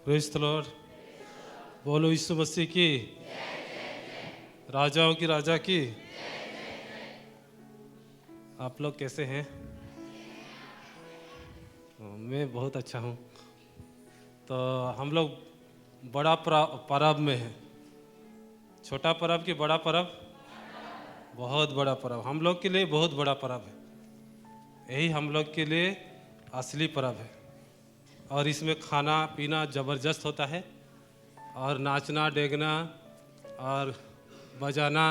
Praise the Lord. बोलो यीशु मसीह की, राजाओं की राजा की। आप लोग कैसे हैं? मैं बहुत अच्छा हूँ। तो हम लोग बड़ा पर्व में हैं। छोटा पर्व कि बड़ा पर्व? बहुत बड़ा पर्व, हम लोग के लिए बहुत बड़ा पर्व है। यही हम लोग के लिए असली पर्व है। और इसमें खाना पीना ज़बरदस्त होता है, और नाचना डेगना और बजाना,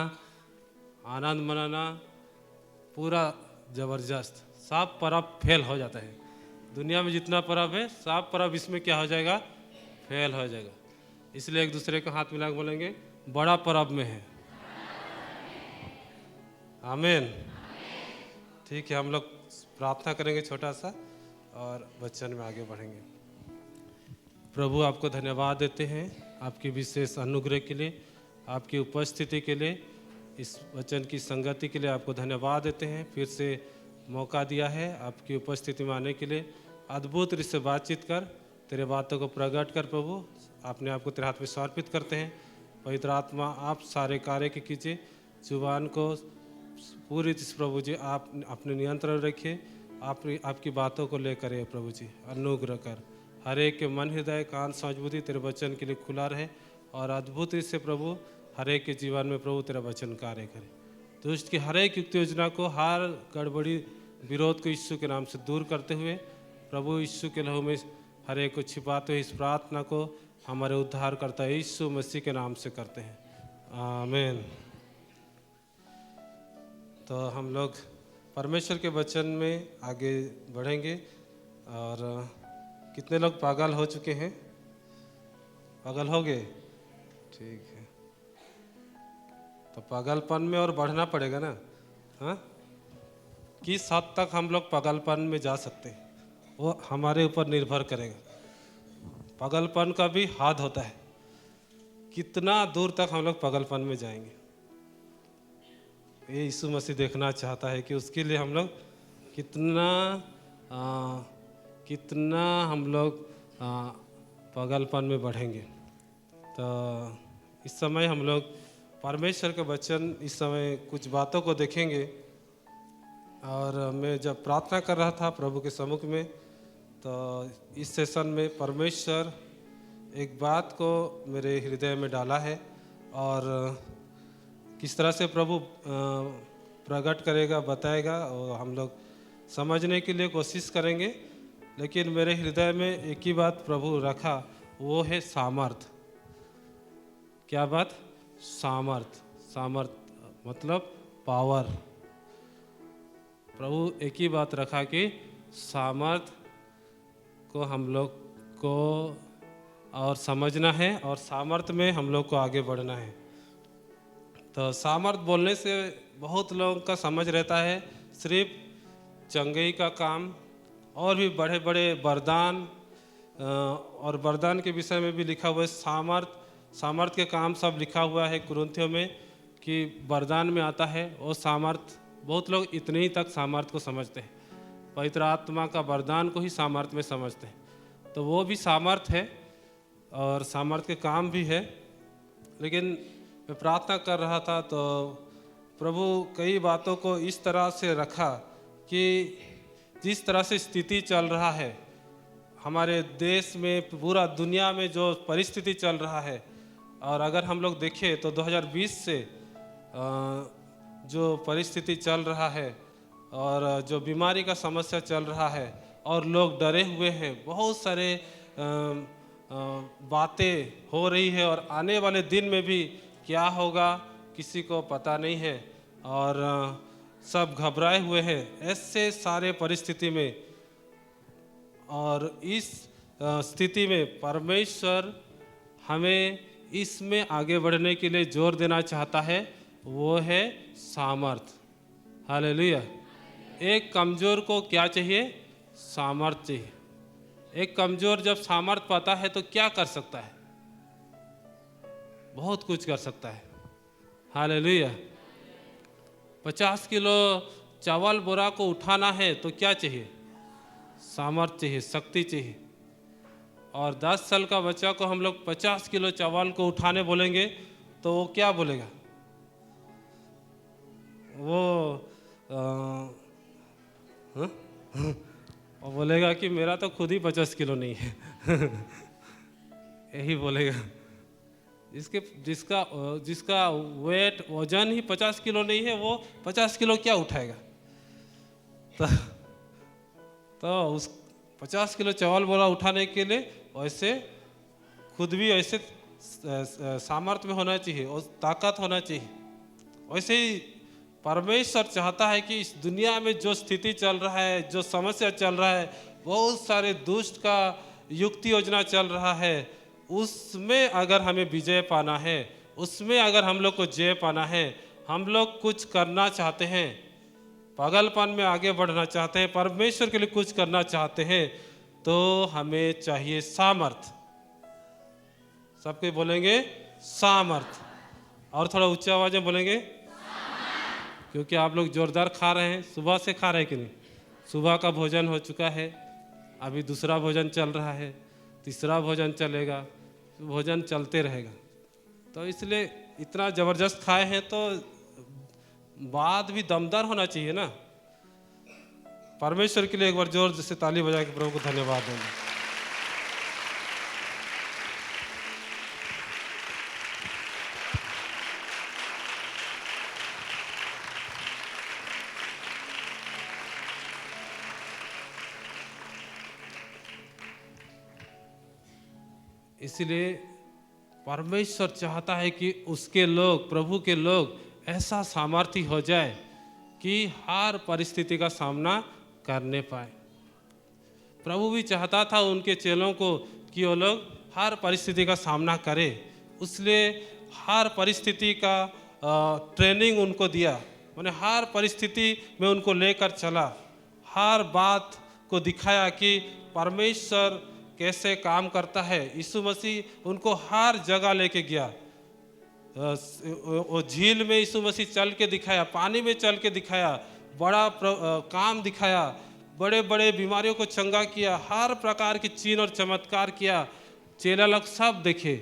आनंद मनाना पूरा ज़बरदस्त। सब पर्व फेल हो जाता है। दुनिया में जितना पर्व है सब पर्व इसमें क्या हो जाएगा? फेल हो जाएगा। इसलिए एक दूसरे को हाथ मिला के बोलेंगे, बड़ा पर्व में है। आमीन। ठीक है, हम लोग प्रार्थना करेंगे छोटा सा और वचन में आगे बढ़ेंगे। प्रभु, आपको धन्यवाद देते हैं आपकी विशेष अनुग्रह के लिए, आपकी उपस्थिति के लिए, इस वचन की संगति के लिए आपको धन्यवाद देते हैं। फिर से मौका दिया है आपकी उपस्थिति में आने के लिए। अद्भुत रीति से बातचीत कर, तेरे बातों को प्रकट कर। प्रभु, अपने आप को तेरे हाथ में समर्पित करते हैं। पवित्र आत्मा, आप सारे कार्य के कीजिए। जुबान को पूरी रीति से प्रभु जी आप अपने नियंत्रण रखिए। आपकी बातों को लेकर है प्रभु जी, अनुग्रह कर। हर एक के मन, हृदय, कान, समझ, बुद्धि तेरे वचन के लिए खुला रहे, और अद्भुत रीति से प्रभु हर एक के जीवन में प्रभु तेरा वचन कार्य करे। दुष्ट की हर एक युक्त योजना को, हर गड़बड़ी विरोध को यीशु के नाम से दूर करते हुए प्रभु यीशु के लहू में हर एक को छिपाते हुए इस प्रार्थना को हमारे उद्धार करता है यीशु मसीह के नाम से करते हैं। आमीन। तो हम लोग परमेश्वर के वचन में आगे बढ़ेंगे। और कितने लोग पागल हो चुके हैं? पागल हो गए? ठीक है, तो पागलपन में और बढ़ना पड़ेगा ना। हाँ, किस हद तक हम लोग पागलपन में जा सकते हैं वो हमारे ऊपर निर्भर करेगा। पागलपन का भी हद होता है, कितना दूर तक हम लोग पागलपन में जाएंगे। ये यीशु मसीह देखना चाहता है कि उसके लिए हम लोग कितना हम लोग पागलपन में बढ़ेंगे। तो इस समय हम लोग परमेश्वर के वचन, इस समय कुछ बातों को देखेंगे। और मैं जब प्रार्थना कर रहा था प्रभु के सम्मुख में, तो इस सेशन में परमेश्वर एक बात को मेरे हृदय में डाला है, और किस तरह से प्रभु प्रकट करेगा, बताएगा, और हम लोग समझने के लिए कोशिश करेंगे। लेकिन मेरे हृदय में एक ही बात प्रभु रखा, वो है सामर्थ। क्या बात? सामर्थ। सामर्थ मतलब पावर। प्रभु एक ही बात रखा कि सामर्थ को हम लोग को और समझना है, और सामर्थ में हम लोग को आगे बढ़ना है। तो सामर्थ बोलने से बहुत लोगों का समझ रहता है सिर्फ चंगाई का काम, और भी बड़े बड़े वरदान, और वरदान के विषय में भी लिखा हुआ है सामर्थ के काम सब लिखा हुआ है कुरिन्थियों में कि वरदान में आता है वो सामर्थ। बहुत लोग इतने ही तक सामर्थ को समझते हैं, पवित्र आत्मा का वरदान को ही सामर्थ में समझते हैं। तो वो भी सामर्थ है और सामर्थ के काम भी है। लेकिन मैं प्रार्थना कर रहा था तो प्रभु कई बातों को इस तरह से रखा कि जिस तरह से स्थिति चल रहा है हमारे देश में, पूरा दुनिया में जो परिस्थिति चल रहा है, और अगर हम लोग देखें तो 2020 से जो परिस्थिति चल रहा है और जो बीमारी का समस्या चल रहा है, और लोग डरे हुए हैं, बहुत सारे बातें हो रही है, और आने वाले दिन में भी क्या होगा किसी को पता नहीं है, और सब घबराए हुए हैं। ऐसे सारे परिस्थिति में और इस स्थिति में परमेश्वर हमें इसमें आगे बढ़ने के लिए जोर देना चाहता है, वो है सामर्थ। हालेलुया। एक कमज़ोर को क्या चाहिए? सामर्थ चाहिए। एक कमज़ोर जब सामर्थ पाता है तो क्या कर सकता है? बहुत कुछ कर सकता है। हालेलुया। 50 किलो चावल बोरा को उठाना है तो क्या चाहिए? सामर्थ चाहिए, शक्ति चाहिए। और 10 साल का बच्चा को हम लोग 50 किलो चावल को उठाने बोलेंगे तो वो क्या बोलेगा? वो हाँ? वो बोलेगा कि मेरा तो खुद ही 50 किलो नहीं है। यही बोलेगा। जिसका जिसका वेट वजन ही 50 किलो नहीं है वो 50 किलो क्या उठाएगा? तो उस 50 किलो चावल बोला उठाने के लिए वैसे खुद भी ऐसे सामर्थ्य में होना चाहिए और ताकत होना चाहिए। वैसे ही परमेश्वर चाहता है कि इस दुनिया में जो स्थिति चल रहा है, जो समस्या चल रहा है, बहुत सारे दुष्ट का युक्ति योजना चल रहा है, उसमें अगर हमें विजय पाना है, उसमें अगर हम लोग को जय पाना है, हम लोग कुछ करना चाहते हैं, पागलपन में आगे बढ़ना चाहते हैं, परमेश्वर के लिए कुछ करना चाहते हैं, तो हमें चाहिए सामर्थ। सबके बोलेंगे सामर्थ, और थोड़ा ऊंचा आवाज में बोलेंगे, क्योंकि आप लोग जोरदार खा रहे हैं। सुबह से खा रहे हैं कि नहीं? सुबह का भोजन हो चुका है, अभी दूसरा भोजन चल रहा है, तीसरा भोजन चलेगा, भोजन चलते रहेगा। तो इसलिए इतना ज़बरदस्त खाए हैं तो बाद भी दमदार होना चाहिए ना। परमेश्वर के लिए एक बार जोर से ताली बजा के प्रभु को धन्यवाद देंगे। इसलिए परमेश्वर चाहता है कि उसके लोग, प्रभु के लोग ऐसा सामर्थ्य हो जाए कि हर परिस्थिति का सामना करने पाए। प्रभु भी चाहता था उनके चेलों को कि वो लोग हर परिस्थिति का सामना करें, इसलिए हर परिस्थिति का ट्रेनिंग उनको दिया, मैंने हर परिस्थिति में उनको लेकर चला, हर बात को दिखाया कि परमेश्वर कैसे काम करता है। यीशु मसीह उनको हर जगह लेके गया। वो झील में यीशु मसीह चल के दिखाया, पानी में चल के दिखाया, बड़ा काम दिखाया, बड़े बड़े बीमारियों को चंगा किया, हर प्रकार की चिन्ह और चमत्कार किया। चेला लोग सब देखे,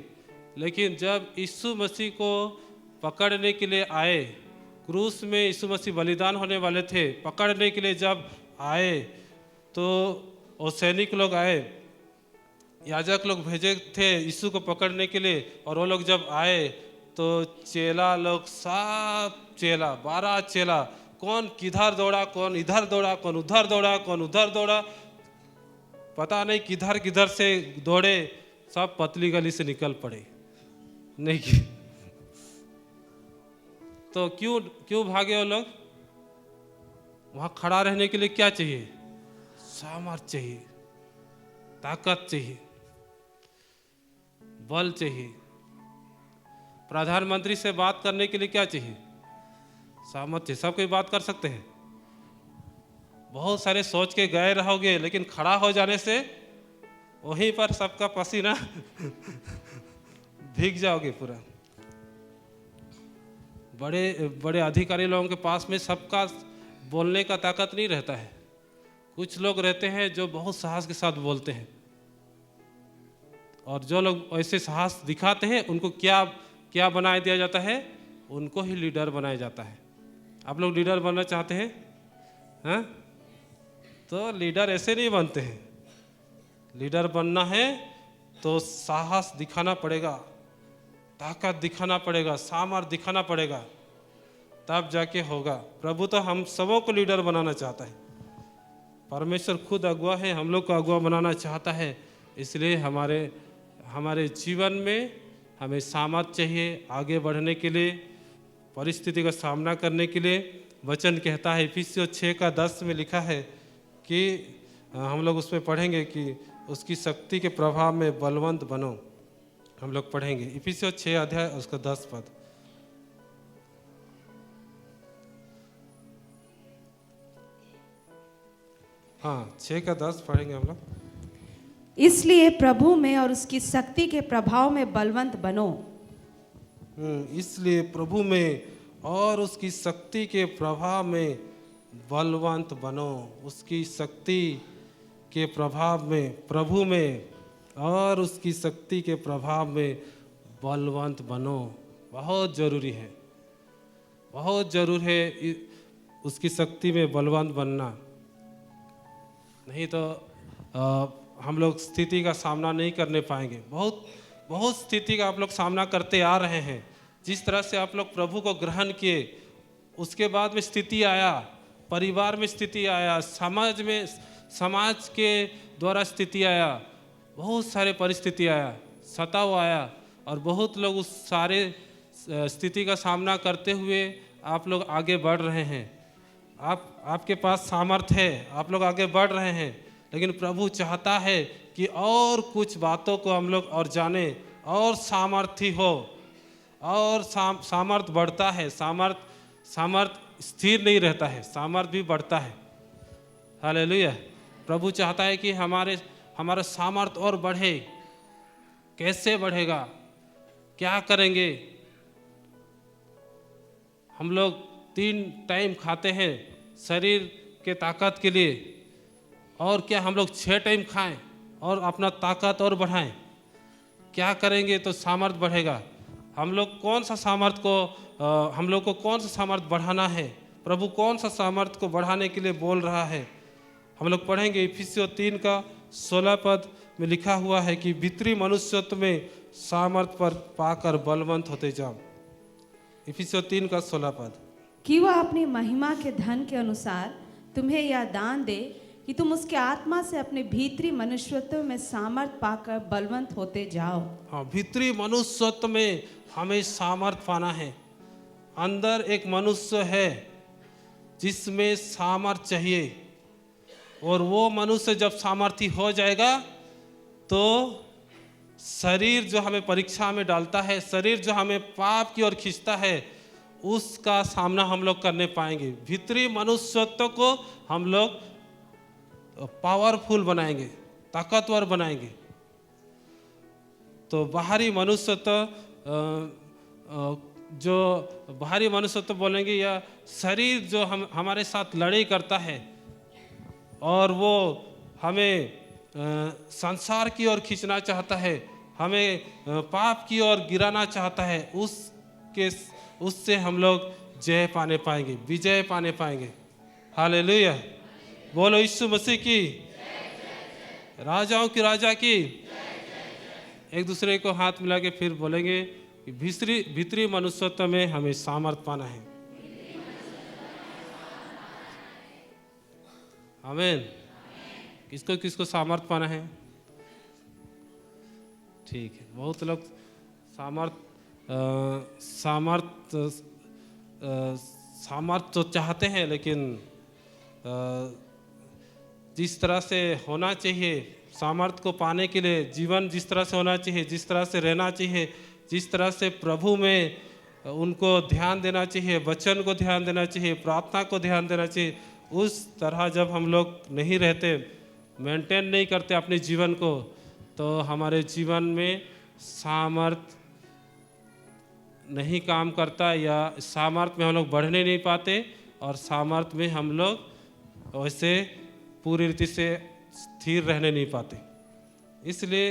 लेकिन जब यीशु मसीह को पकड़ने के लिए आए, क्रूस में यीशु मसीह बलिदान होने वाले थे, पकड़ने के लिए जब आए तो वो सैनिक लोग आए, याजक लोग भेजे थे यीशु को पकड़ने के लिए, और वो लोग जब आए तो चेला लोग सब चेला 12 चेला, कौन किधर दौड़ा, कौन इधर दौड़ा, कौन उधर दौड़ा, कौन उधर दौड़ा, पता नहीं किधर किधर से दौड़े, सब पतली गली से निकल पड़े। नहीं कि तो क्यों भागे वो लोग? वहां खड़ा रहने के लिए क्या चाहिए? सामर्थ्य चाहिए, ताकत चाहिए, बल चाहिए। प्रधानमंत्री से बात करने के लिए क्या चाहिए? सामर्थ्य। सब कोई बात कर सकते हैं? बहुत सारे सोच के गए रहोगे, लेकिन खड़ा हो जाने से वहीं पर सबका पसीना भीग जाओगे पूरा। बड़े बड़े अधिकारी लोगों के पास में सबका बोलने का ताकत नहीं रहता है। कुछ लोग रहते हैं जो बहुत साहस के साथ बोलते हैं, और जो लोग ऐसे साहस दिखाते हैं उनको क्या क्या बना दिया जाता है? उनको ही लीडर बनाया जाता है। आप लोग लीडर बनना चाहते हैं? हाँ, तो लीडर ऐसे नहीं बनते हैं। लीडर बनना है तो साहस दिखाना पड़ेगा, ताकत दिखाना पड़ेगा, सामर्थ्य दिखाना पड़ेगा, तब जाके होगा। प्रभु तो हम सबों को लीडर बनाना चाहता है। परमेश्वर खुद अगुआ है, हम लोग को अगुआ बनाना चाहता है। इसलिए हमारे जीवन में हमें सामर्थ्य चाहिए आगे बढ़ने के लिए, परिस्थिति का सामना करने के लिए। वचन कहता है, इफिसियों 6:10 में लिखा है कि हम लोग उसमें पढ़ेंगे कि उसकी शक्ति के प्रभाव में बलवंत बनो। हम लोग पढ़ेंगे इफिसियों 6 अध्याय उसका 10 पद। हाँ, 6:10 पढ़ेंगे हम लोग। इसलिए प्रभु में और उसकी शक्ति के प्रभाव में बलवंत बनो। इसलिए प्रभु में और उसकी शक्ति के प्रभाव में बलवंत बनो। उसकी शक्ति के प्रभाव में, प्रभु में और उसकी शक्ति के प्रभाव में बलवंत बनो। बहुत ज़रूरी है, बहुत ज़रूर है उसकी शक्ति में बलवंत बनना। नहीं तो हम लोग स्थिति का सामना नहीं करने पाएंगे। बहुत बहुत स्थिति का आप लोग सामना करते आ रहे हैं। जिस तरह से आप लोग प्रभु को ग्रहण किए, उसके बाद में स्थिति आया, परिवार में स्थिति आया, समाज के द्वारा स्थिति आया, बहुत सारे परिस्थिति आया, सताव आया, और बहुत लोग उस सारे स्थिति का सामना करते हुए आप लोग आगे बढ़ रहे हैं। आपके पास सामर्थ है, आप लोग आगे बढ़ रहे हैं, लेकिन प्रभु चाहता है कि और कुछ बातों को हम लोग और जाने, और सामर्थी हो, और सामर्थ बढ़ता है। सामर्थ स्थिर नहीं रहता है, सामर्थ भी बढ़ता है। हालेलुया। प्रभु चाहता है कि हमारा सामर्थ और बढ़े। कैसे बढ़ेगा, क्या करेंगे? हम लोग 3 टाइम खाते हैं शरीर के ताकत के लिए, और क्या हम लोग 6 टाइम खाएं और अपना ताकत और बढ़ाएं? क्या करेंगे तो सामर्थ बढ़ेगा? हम लोग को कौन सा सामर्थ बढ़ाना है? प्रभु कौन सा सामर्थ को बढ़ाने के लिए बोल रहा है? हम लोग पढ़ेंगे इफिसियों 3 का 16 पद में लिखा हुआ है कि भीतरी मनुष्यत्व में सामर्थ पर पाकर बलवंत होते जाओ। इफिसियों 3 का 16 पद। कि वह अपनी महिमा के धन के अनुसार तुम्हें यह दान दे कि तुम उसके आत्मा से अपने भीतरी मनुष्यत्व में सामर्थ पाकर बलवंत होते जाओ। हाँ, भीतरी मनुष्यत्व में हमें सामर्थ पाना है। अंदर एक मनुष्य है जिसमें सामर्थ चाहिए, और वो मनुष्य जब सामर्थी हो जाएगा तो शरीर जो हमें परीक्षा में डालता है, शरीर जो हमें पाप की ओर खींचता है, उसका सामना हम लोग करने पाएंगे। भीतरी मनुष्यत्व को हम लोग पावरफुल बनाएंगे, ताकतवर बनाएंगे। तो बाहरी मनुष्यत्व, जो बाहरी मनुष्यत्व बोलेंगे, या शरीर जो हमारे साथ लड़ाई करता है और वो हमें संसार की ओर खींचना चाहता है, हमें पाप की ओर गिराना चाहता है, उससे हम लोग जय पाने पाएंगे, विजय पाने पाएंगे। हालेलुया। बोलो यीशु मसीह की, राजाओं की राजा की। एक दूसरे को हाथ मिला के फिर बोलेंगे कि भीतरी मनुष्यत्व में हमें सामर्थ पाना है। आमीन। किसको किसको सामर्थ पाना है? ठीक है, बहुत लोग सामर्थ तो चाहते हैं, लेकिन जिस तरह से होना चाहिए, सामर्थ को पाने के लिए जीवन जिस तरह से होना चाहिए, जिस तरह से रहना चाहिए, जिस तरह से प्रभु में उनको ध्यान देना चाहिए, वचन को ध्यान देना चाहिए, प्रार्थना को ध्यान देना चाहिए, उस तरह जब हम लोग नहीं रहते, मेंटेन नहीं करते अपने जीवन को, तो हमारे जीवन में सामर्थ नहीं काम करता, या सामर्थ में हम लोग बढ़ने नहीं पाते, और सामर्थ में हम लोग वैसे पूरी रीति से स्थिर रहने नहीं पाते। इसलिए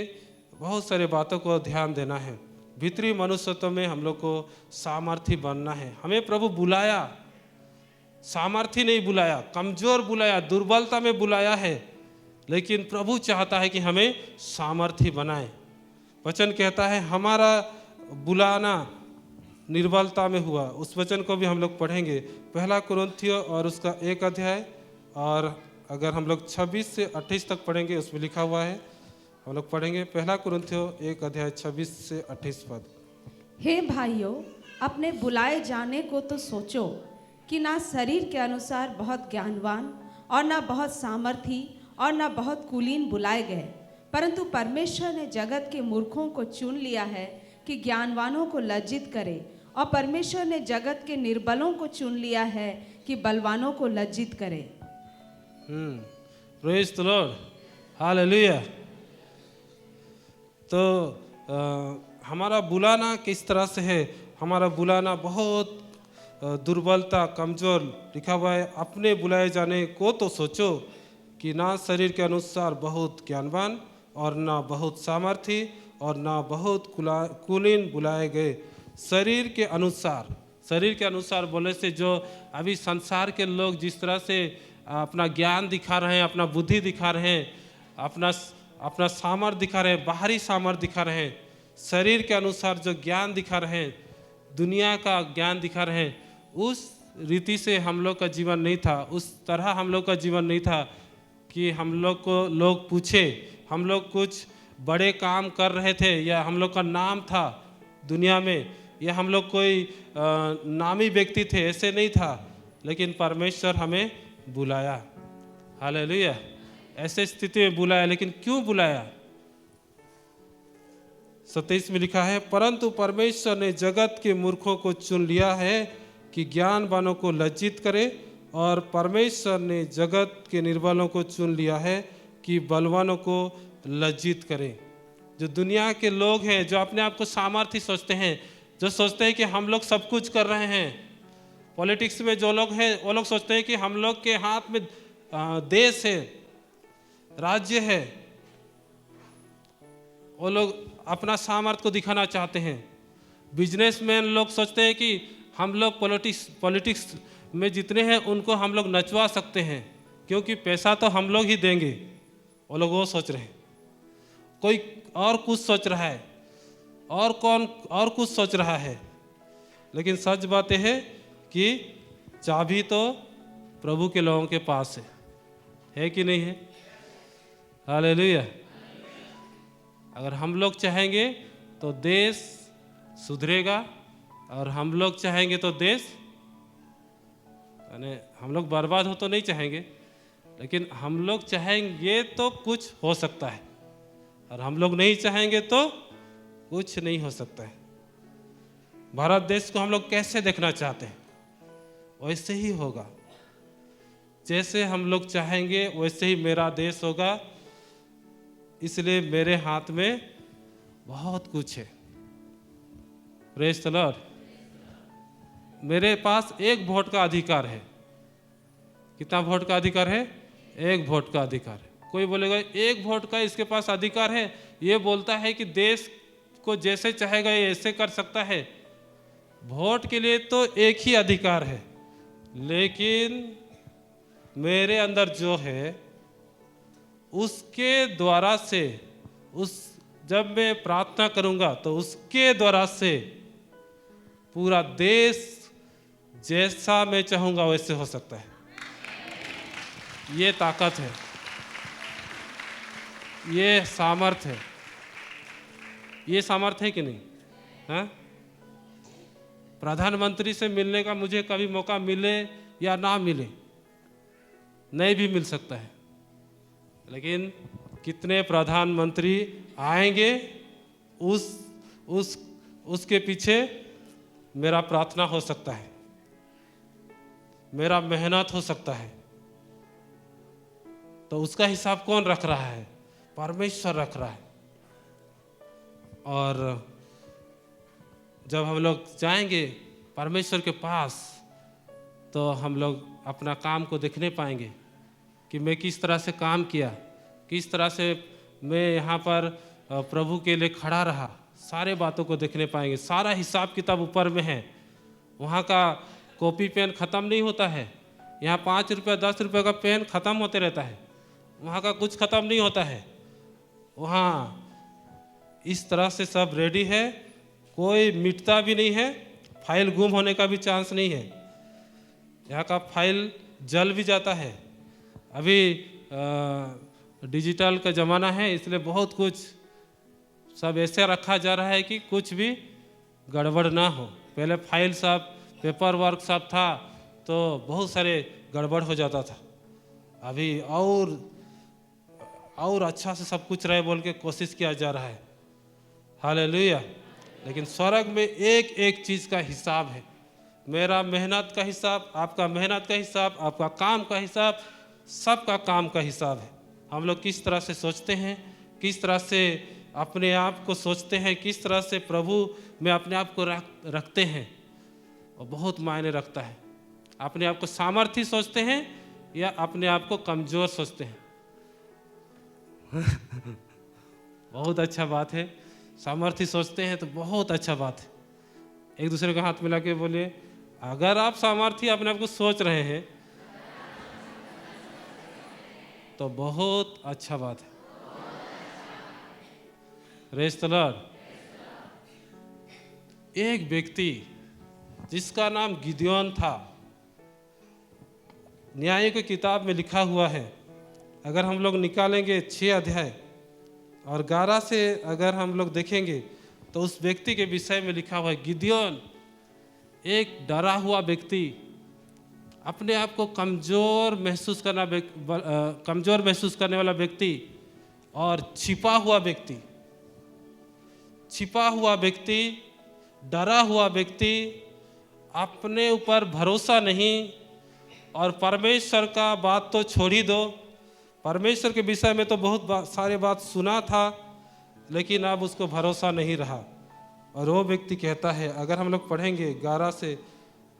बहुत सारे बातों को ध्यान देना है। भीतरी मनुष्यत्व में हम लोग को सामर्थी बनना है। हमें प्रभु बुलाया, सामर्थी नहीं बुलाया, कमजोर बुलाया, दुर्बलता में बुलाया है, लेकिन प्रभु चाहता है कि हमें सामर्थी बनाए। वचन कहता है हमारा बुलाना निर्बलता में हुआ। उस वचन को भी हम लोग पढ़ेंगे, 1 कुरिन्थियों और उसका 1 अध्याय, और अगर हम लोग 26 से 28 तक पढ़ेंगे, उसमें लिखा हुआ है, हम लोग पढ़ेंगे 1 कुरिन्थियों 1 अध्याय 26 से 28 पद। हे भाइयों, अपने बुलाए जाने को तो सोचो कि ना शरीर के अनुसार बहुत ज्ञानवान और ना बहुत सामर्थी और ना बहुत कुलीन बुलाए गए, परंतु परमेश्वर ने जगत के मूर्खों को चुन लिया है कि ज्ञानवानों को लज्जित करे, और परमेश्वर ने जगत के निर्बलों को चुन लिया है कि बलवानों को लज्जित करे। Praise the Lord, hallelujah. तो हमारा बुलाना किस तरह से है? हमारा बुलाना बहुत दुर्बलता, कमजोर लिखा हुआ है। अपने बुलाए जाने को तो सोचो कि ना शरीर के अनुसार बहुत ज्ञानवान और ना बहुत सामर्थी और ना बहुत कुलीन बुलाए गए, शरीर के अनुसार। शरीर के अनुसार बोले से जो अभी संसार के लोग जिस तरह से अपना ज्ञान दिखा रहे हैं, अपना बुद्धि दिखा रहे हैं, अपना सामर्थ्य दिखा रहे हैं, बाहरी सामर्थ्य दिखा रहे हैं, शरीर के अनुसार जो ज्ञान दिखा रहे हैं, दुनिया का ज्ञान दिखा रहे हैं, उस रीति से हम लोग का जीवन नहीं था। उस तरह हम लोग का जीवन नहीं था कि हम लोग को लोग पूछे हम लोग कुछ बड़े काम कर रहे थे या हम लोग का नाम था दुनिया में या हम लोग कोई नामी व्यक्ति थे, ऐसे नहीं था। लेकिन परमेश्वर हमें बुलाया, हालेलुया, ऐसे स्थिति में बुलाया। लेकिन क्यों बुलाया? 27 में लिखा है, परंतु परमेश्वर ने जगत के मूर्खों को चुन लिया है कि ज्ञानवानों को लज्जित करे, और परमेश्वर ने जगत के निर्बलों को चुन लिया है कि बलवानों को लज्जित करे। जो दुनिया के लोग हैं, जो अपने आप को सामर्थ्य समझते हैं, जो सोचते हैं कि हम लोग सब कुछ कर रहे हैं, पॉलिटिक्स में जो लोग हैं वो लोग सोचते हैं कि हम लोग के हाथ में देश है, राज्य है, वो लोग अपना सामर्थ्य को दिखाना चाहते हैं। बिजनेसमैन लोग सोचते हैं कि हम लोग पॉलिटिक्स में जितने हैं उनको हम लोग नचवा सकते हैं, क्योंकि पैसा तो हम लोग ही देंगे। वो लोग वो सोच रहे हैं। कोई और कुछ सोच रहा है, और कौन और कुछ सोच रहा है। लेकिन सच बात है कि चाबी तो प्रभु के लोगों के पास है कि नहीं है? हालेलुया। अगर हम लोग चाहेंगे तो देश सुधरेगा, और हम लोग चाहेंगे तो देश, यानी हम लोग बर्बाद हो तो नहीं चाहेंगे, लेकिन हम लोग चाहेंगे तो कुछ हो सकता है, और हम लोग नहीं चाहेंगे तो कुछ नहीं हो सकता है। भारत देश को हम लोग कैसे देखना चाहते हैं वैसे ही होगा। जैसे हम लोग चाहेंगे वैसे ही मेरा देश होगा। इसलिए मेरे हाथ में बहुत कुछ है। Praise the Lord. मेरे पास 1 वोट का अधिकार है। कितना वोट का अधिकार है? 1 वोट का अधिकार है। कोई बोलेगा 1 वोट का इसके पास अधिकार है, ये बोलता है कि देश को जैसे चाहेगा ये ऐसे कर सकता है। वोट के लिए तो एक ही अधिकार है, लेकिन मेरे अंदर जो है उसके द्वारा से, जब मैं प्रार्थना करूंगा तो उसके द्वारा से पूरा देश जैसा मैं चाहूंगा वैसे हो सकता है। ये ताकत है, ये सामर्थ्य है। ये सामर्थ्य है कि नहीं? हाँ? प्रधानमंत्री से मिलने का मुझे कभी मौका मिले या ना मिले, नहीं भी मिल सकता है। लेकिन कितने प्रधानमंत्री आएंगे, उसके पीछे मेरा प्रार्थना हो सकता है, मेरा मेहनत हो सकता है। तो उसका हिसाब कौन रख रहा है? परमेश्वर रख रहा है। और जब हम लोग जाएंगे परमेश्वर के पास तो हम लोग अपना काम को देखने पाएंगे कि मैं किस तरह से काम किया, किस तरह से मैं यहाँ पर प्रभु के लिए खड़ा रहा। सारे बातों को देखने पाएंगे। सारा हिसाब किताब ऊपर में है। वहाँ का कॉपी पेन ख़त्म नहीं होता है। यहाँ 5 रुपये 10 रुपये का पेन ख़त्म होते रहता है। वहाँ का कुछ ख़त्म नहीं होता है। वहाँ इस तरह से सब रेडी है, कोई मिटता भी नहीं है, फाइल गुम होने का भी चांस नहीं है। यहाँ का फाइल जल भी जाता है। अभी डिजिटल का ज़माना है, इसलिए बहुत कुछ सब ऐसे रखा जा रहा है कि कुछ भी गड़बड़ ना हो। पहले फाइल सब पेपर वर्क सब था तो बहुत सारे गड़बड़ हो जाता था। अभी और अच्छा से सब कुछ रहे बोल के कोशिश किया जा रहा है। हालेलुया। लेकिन स्वर्ग में एक एक चीज़ का हिसाब है। मेरा मेहनत का हिसाब, आपका मेहनत का हिसाब, आपका काम का हिसाब, सबका काम का हिसाब है। हम लोग किस तरह से सोचते हैं, किस तरह से अपने आप को सोचते हैं, किस तरह से प्रभु में अपने आप को रखते हैं, वो बहुत मायने रखता है। अपने आप को सामर्थ्य सोचते हैं या अपने आप को कमज़ोर सोचते हैं? बहुत अच्छा बात है। सामर्थ्य सोचते हैं तो बहुत अच्छा बात है। एक दूसरे को हाथ मिला के बोलिए, अगर आप सामर्थ्य अपने आप को सोच रहे हैं तो बहुत अच्छा बात है। Praise the Lord. एक व्यक्ति जिसका नाम गिदयोन था, न्याय की किताब में लिखा हुआ है। अगर हम लोग निकालेंगे 6 अध्याय और 11 से अगर हम लोग देखेंगे तो उस व्यक्ति के विषय में लिखा हुआ है, गिदयोन एक डरा हुआ व्यक्ति, अपने आप को कमजोर महसूस करने वाला व्यक्ति और छिपा हुआ व्यक्ति, डरा हुआ व्यक्ति, अपने ऊपर भरोसा नहीं। और परमेश्वर का बात तो छोड़ ही दो, परमेश्वर के विषय में तो सारे बात सुना था, लेकिन अब उसको भरोसा नहीं रहा। और वो व्यक्ति कहता है, अगर हम लोग पढ़ेंगे 11 से,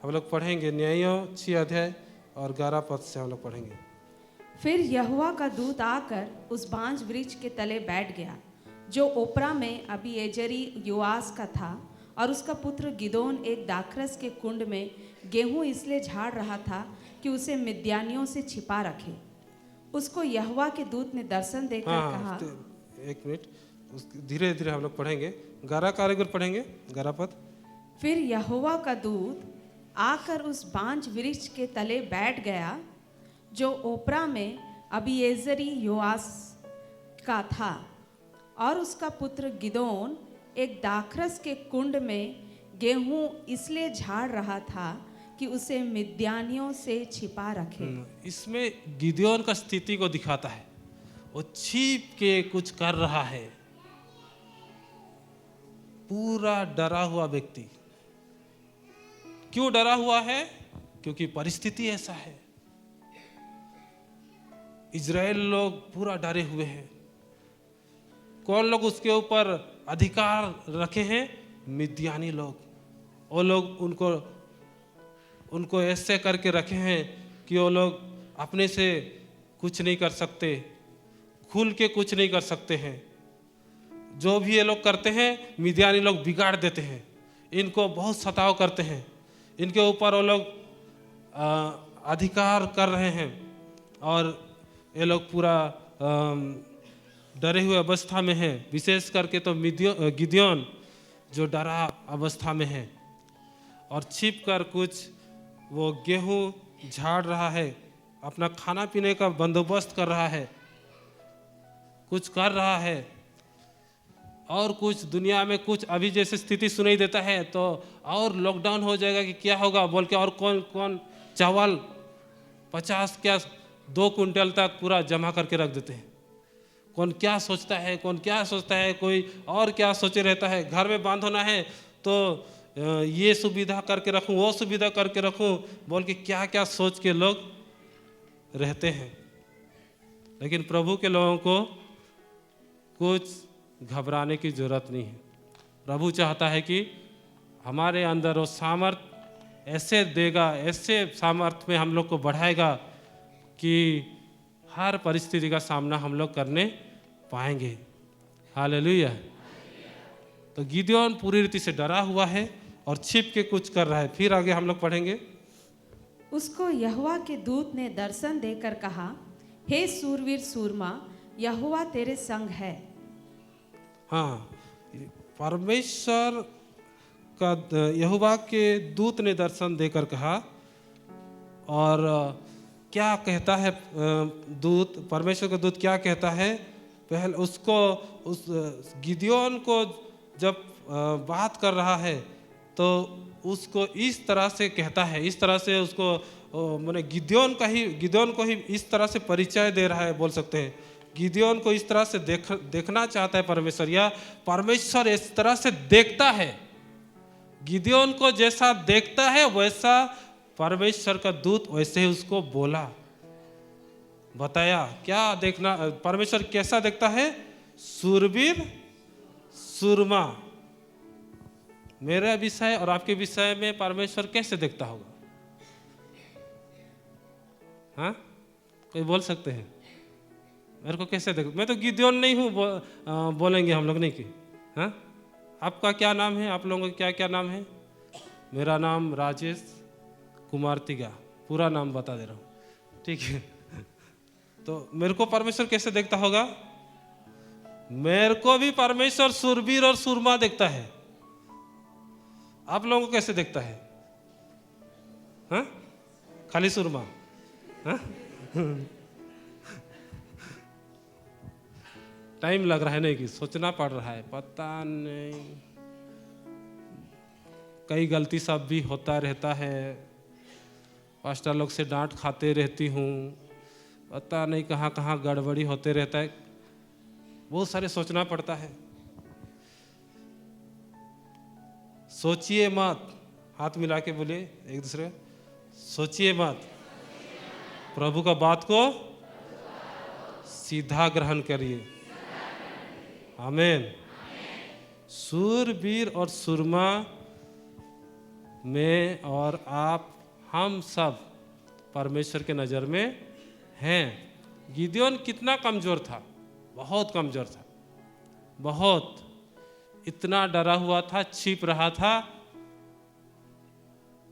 हम लोग पढ़ेंगे न्यायों 6 अध्याय और 11 पद से हम लोग पढ़ेंगे। फिर यहोवा का दूत आकर उस बांज वृक्ष के तले बैठ गया, जो ओप्रा में अबीएजेरी योआस का था, और उसका पुत्र गिदोन एक दाखरस के कुंड में गेहूं इसलिए झाड़ रहा था कि उसे मिद्यानियों से छिपा रखे। उसको यहोवा के दूत ने दर्शन देकर कहा। एक मिनट, धीरे धीरे हम लोग पढ़ेंगे। 11 का एक पढ़ेंगे, 11 पद। फिर यहोवा का दूत आकर उस बांज वृक्ष के तले बैठ गया, जो ओप्रा में अबीएजेरी योआस का था, और उसका पुत्र गिदोन एक दाखरस के कुंड में गेहूं इसलिए झाड़ रहा था कि उसे मिद्यानियों से छिपा रखे। इसमें गिदयोन का स्थिति को दिखाता है। वो छिप के कुछ कर रहा है, पूरा डरा हुआ व्यक्ति। क्यों डरा हुआ है? क्योंकि परिस्थिति ऐसा है। इजराइल लोग पूरा डरे हुए हैं। कौन लोग उसके ऊपर अधिकार रखे हैं? मिद्यानी लोग। वो लोग उनको ऐसे करके रखे हैं कि वो लोग अपने से कुछ नहीं कर सकते, खुल के कुछ नहीं कर सकते हैं। जो भी ये लोग करते हैं, मिद्यानी लोग बिगाड़ देते हैं। इनको बहुत सताव करते हैं, इनके ऊपर वो लोग अधिकार कर रहे हैं, और ये लोग पूरा डरे हुए अवस्था में हैं। विशेष करके तो गिदयोन जो डरा अवस्था में है, और छिप कर कुछ वो गेहूं झाड़ रहा है, अपना खाना पीने का बंदोबस्त कर रहा है, कुछ कर रहा है। और कुछ दुनिया में कुछ अभी जैसे स्थिति सुनाई देता है तो और लॉकडाउन हो जाएगा कि क्या होगा बोल के, और कौन कौन चावल 50 क्या 2 कुंटल तक पूरा जमा करके रख देते हैं। कौन क्या सोचता है, कौन क्या सोचता है, कोई और क्या सोचे रहता है। घर में बांध होना है तो ये सुविधा करके रखूं, वो सुविधा करके रखूं बोल के क्या क्या सोच के लोग रहते हैं। लेकिन प्रभु के लोगों को कुछ घबराने की जरूरत नहीं है। प्रभु चाहता है कि हमारे अंदर वो सामर्थ ऐसे देगा, ऐसे सामर्थ में हम लोग को बढ़ाएगा कि हर परिस्थिति का सामना हम लोग करने पाएंगे। हालेलुया। तो गिदयोन पूरी रीति से डरा हुआ है और छिप के कुछ कर रहा है। फिर आगे हम लोग पढ़ेंगे। उसको यहोवा के दूत ने दर्शन देकर कहा, हे सूरवीर सूरमा, यहोवा तेरे संग है। हाँ, परमेश्वर का यहोवा के दूत ने दर्शन देकर कहा। और क्या कहता है दूत? परमेश्वर का दूत क्या कहता है? पहले उसको, उस गिदयोन को जब बात कर रहा है तो उसको इस तरह से कहता है, इस तरह से उसको माने गिदयोन को ही इस तरह से परिचय दे रहा है, बोल सकते हैं। गिदयोन को इस तरह से देखना चाहता है परमेश्वर, या परमेश्वर इस तरह से देखता है। गिदयोन को जैसा देखता है वैसा परमेश्वर का दूत वैसे ही उसको बोला, बताया। क्या देखना, परमेश्वर कैसा देखता है? सूरवीर सूरमा। मेरे विषय और आपके विषय में परमेश्वर कैसे देखता होगा? हाँ, कोई बोल सकते हैं? मेरे को कैसे देख, मैं तो गिदयोन नहीं हूँ बोलेंगे हम लोग नहीं कि। हाँ, आपका क्या नाम है? आप लोगों का क्या क्या नाम है? मेरा नाम राजेश कुमार तिगा, पूरा नाम बता दे रहा हूँ, ठीक है। तो मेरे को परमेश्वर कैसे देखता होगा? मेरे को भी परमेश्वर सुरवीर और सुरमा देखता है। आप लोगों को कैसे देखता है? हाँ, खाली सुरमा? हाँ? टाइम लग रहा है नहीं कि सोचना पड़ रहा है, पता नहीं, कई गलती सब भी होता रहता है, पास्टर लोग से डांट खाते रहती हूँ, पता नहीं कहाँ कहाँ गड़बड़ी होते रहता है, बहुत सारे सोचना पड़ता है। सोचिए मत, हाथ मिला के बोलिए एक दूसरे, सोचिए मत, प्रभु का बात को सीधा ग्रहण करिए। आमीन। सूरवीर और सुरमा में और आप, हम सब परमेश्वर के नज़र में हैं। गिदयोन कितना कमज़ोर था, बहुत कमज़ोर था, बहुत, इतना डरा हुआ था, छिप रहा था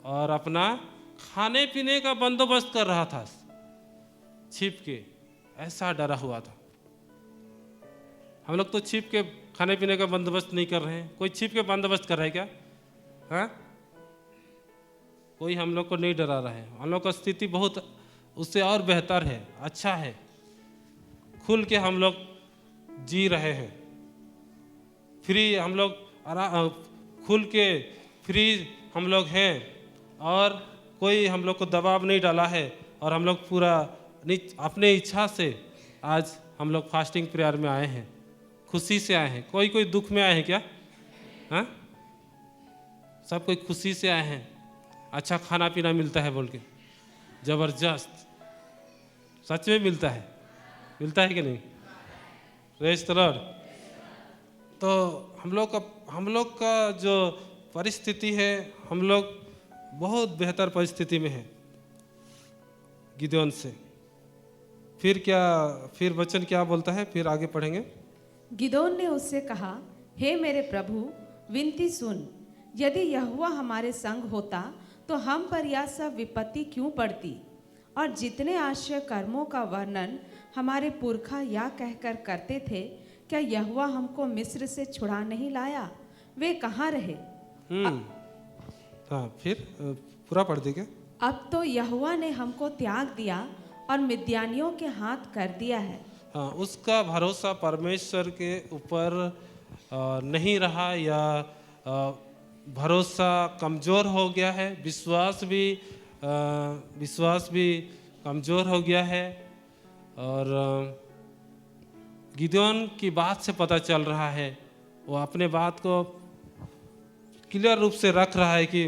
और अपना खाने पीने का बंदोबस्त कर रहा था छिप के, ऐसा डरा हुआ था। हम लोग तो छिप के खाने पीने का बंदोबस्त नहीं कर रहे हैं। कोई छिप के बंदोबस्त कर रहा है क्या? हाँ, कोई हम लोग को नहीं डरा रहा है। हम लोग का स्थिति बहुत उससे और बेहतर है, अच्छा है, खुल के हम लोग जी रहे हैं, फ्री हम लोग, खुल के फ्री हम लोग हैं, और कोई हम लोग को दबाव नहीं डाला है, और हम लोग पूरा अपने इच्छा से आज हम लोग फास्टिंग प्रेयर में आए हैं, खुशी से आए हैं। कोई दुख में आए हैं क्या? हाँ, सब कोई खुशी से आए हैं। अच्छा खाना पीना मिलता है बोल के, जबरदस्त, सच में मिलता है कि नहीं? Praise the Lord. तो हम लोग का जो परिस्थिति है, हम लोग बहुत बेहतर परिस्थिति में है गिदयोन से। फिर वचन क्या बोलता है, फिर आगे पढ़ेंगे। गिदोन ने उससे कहा, हे मेरे प्रभु, विनती सुन, यदि यहोवा हमारे संग होता तो हम पर यह सब विपत्ति क्यों पड़ती? और जितने आश्चर्य कर्मों का वर्णन हमारे पुरखा या कहकर करते थे, क्या यहोवा हमको मिस्र से छुड़ा नहीं लाया? वे कहाँ रहे? हाँ, फिर पूरा पढ़ देंगे। अब तो यहोवा ने हमको त्याग दिया और मिद्यानियों के हाथ कर दिया है। हाँ, उसका भरोसा परमेश्वर के ऊपर नहीं रहा, या भरोसा कमज़ोर हो गया है, विश्वास भी कमज़ोर हो गया है। और गिदयोन की बात से पता चल रहा है, वो अपने बात को क्लियर रूप से रख रहा है कि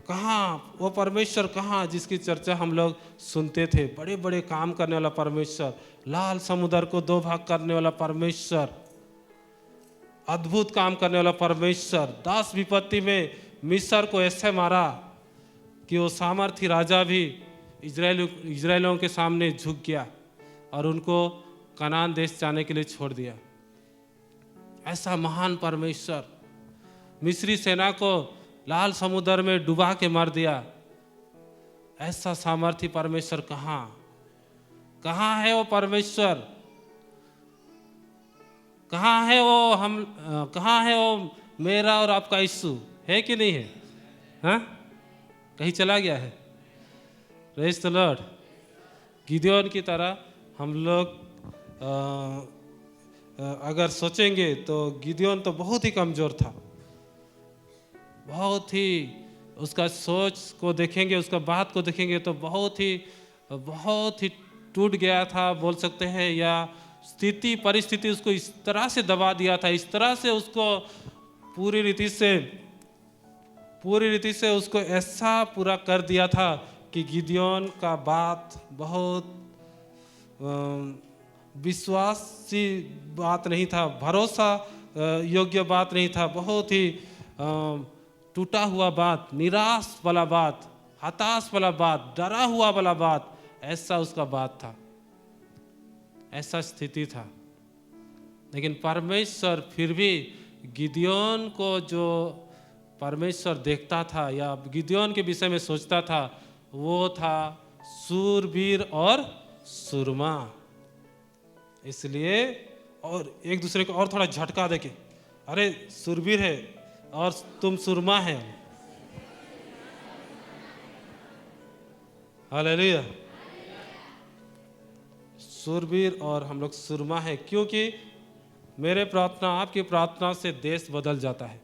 कहाँ वो परमेश्वर, कहाँ जिसकी चर्चा हम लोग सुनते थे, बड़े बड़े काम करने वाला परमेश्वर, लाल समुद्र को 2 भाग करने वाला परमेश्वर, अद्भुत काम करने वाला परमेश्वर, 10 विपत्ति में मिस्र को ऐसे मारा कि वो सामर्थी राजा भी इजरायलियों के सामने झुक गया और उनको कनान देश जाने के लिए छोड़ दिया। ऐसा महान परमेश्वर मिस्री सेना को लाल समुद्र में डुबा के मार दिया। ऐसा सामर्थी परमेश्वर कहाँ है वो परमेश्वर? कहाँ है वो मेरा और आपका यीशु? है कि नहीं है? हाँ, कहीं चला गया है? Praise the Lord. गिदयोन की तरह हम लोग अगर सोचेंगे तो गिदयोन तो बहुत ही कमज़ोर था, बहुत ही, उसका सोच को देखेंगे, उसका बात को देखेंगे तो बहुत ही टूट गया था बोल सकते हैं, या परिस्थिति उसको इस तरह से दबा दिया था, इस तरह से उसको पूरी रीति से उसको ऐसा पूरा कर दिया था कि गिदयोन का बात बहुत विश्वासी बात नहीं था, भरोसा योग्य बात नहीं था, बहुत ही टूटा हुआ बात, निराश वाला बात, हताश वाला बात, डरा हुआ वाला बात, ऐसा उसका बात था। ऐसा स्थिति था। लेकिन परमेश्वर फिर भी गिदोन को जो परमेश्वर देखता था या गिदोन के विषय में सोचता था, वो था सूरवीर और सुरमा। इसलिए और एक दूसरे को और थोड़ा झटका देके, अरे सूरवीर है और तुम सुरमा है। हालेलुया। सूरवीर और हम लोग सुरमा है, क्योंकि मेरे प्रार्थना आपकी प्रार्थना से देश बदल जाता है।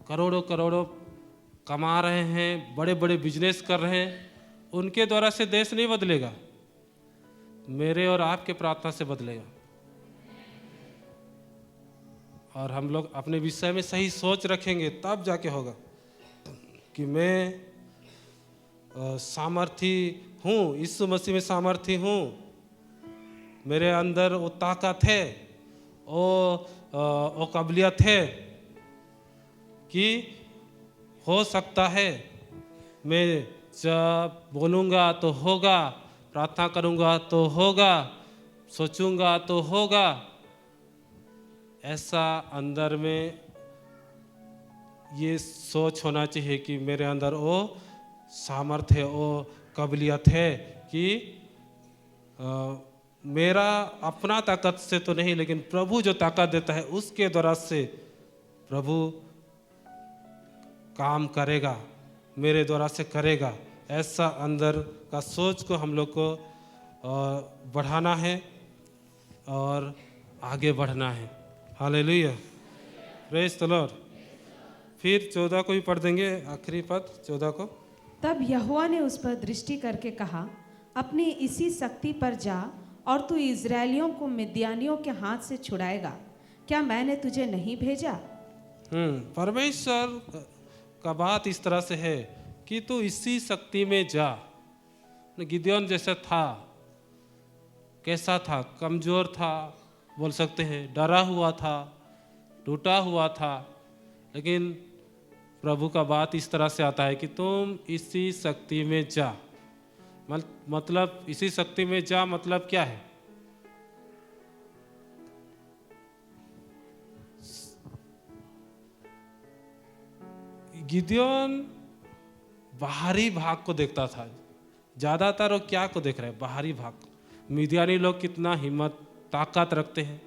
करोड़ों करोड़ों कमा रहे हैं, बड़े बड़े बिजनेस कर रहे हैं, उनके द्वारा से देश नहीं बदलेगा, मेरे और आपके प्रार्थना से बदलेगा। और हम लोग अपने विषय में सही सोच रखेंगे तब जाके होगा कि मैं सामर्थी हूँ, यीशु मसीह में सामर्थी हूँ, मेरे अंदर वो ताकत है, वो काबिलियत है कि हो सकता है मैं जब बोलूँगा तो होगा, प्रार्थना करूँगा तो होगा, सोचूंगा तो होगा। ऐसा अंदर में ये सोच होना चाहिए कि मेरे अंदर वो सामर्थ्य है, वो काबिलियत है कि मेरा अपना ताकत से तो नहीं, लेकिन प्रभु जो ताकत देता है उसके द्वारा से प्रभु काम करेगा, मेरे द्वारा से करेगा। ऐसा अंदर का सोच को हम लोग को बढ़ाना है और आगे बढ़ना है। Hallelujah, praise the Lord. फिर 14 को भी पढ़ देंगे, आखिरी पद 14 को। तब यहोवा ने उस पर दृष्टि करके कहा, अपनी इसी शक्ति पर जा और तू इजरायलियों को मिद्यानियों के हाथ से छुड़ाएगा। क्या मैंने तुझे नहीं भेजा? परमेश्वर का बात इस तरह से है कि तू इसी शक्ति में जा। गिदोन जैसा था, कैसा था? कमजोर था, बोल सकते हैं, डरा हुआ था, टूटा हुआ था। लेकिन प्रभु का बात इस तरह से आता है कि तुम इसी शक्ति में जा। मतलब इसी शक्ति में जा मतलब क्या है? गिदोन बाहरी भाग को देखता था। ज्यादातर वो क्या को देख रहे हैं? बाहरी भाग को। मिद्यानी लोग कितना हिम्मत ताकत रखते हैं,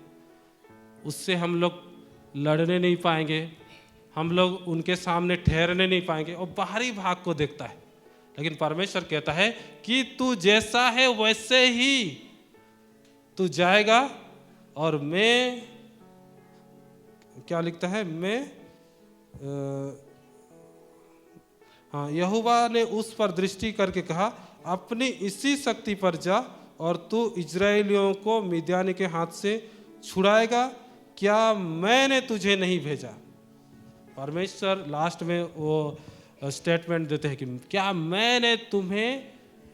उससे हम लोग लड़ने नहीं पाएंगे, हम लोग उनके सामने ठहरने नहीं पाएंगे। और बाहरी भाग को देखता है। लेकिन परमेश्वर कहता है कि तू जैसा है वैसे ही तू जाएगा। और मैं क्या लिखता है, मैं यहोवा ने उस पर दृष्टि करके कहा, अपनी इसी शक्ति पर जा और तू इजरायलियों को मिद्यानी के हाथ से छुड़ाएगा। क्या मैंने तुझे नहीं भेजा? परमेश्वर लास्ट में वो स्टेटमेंट देते हैं कि क्या मैंने तुम्हें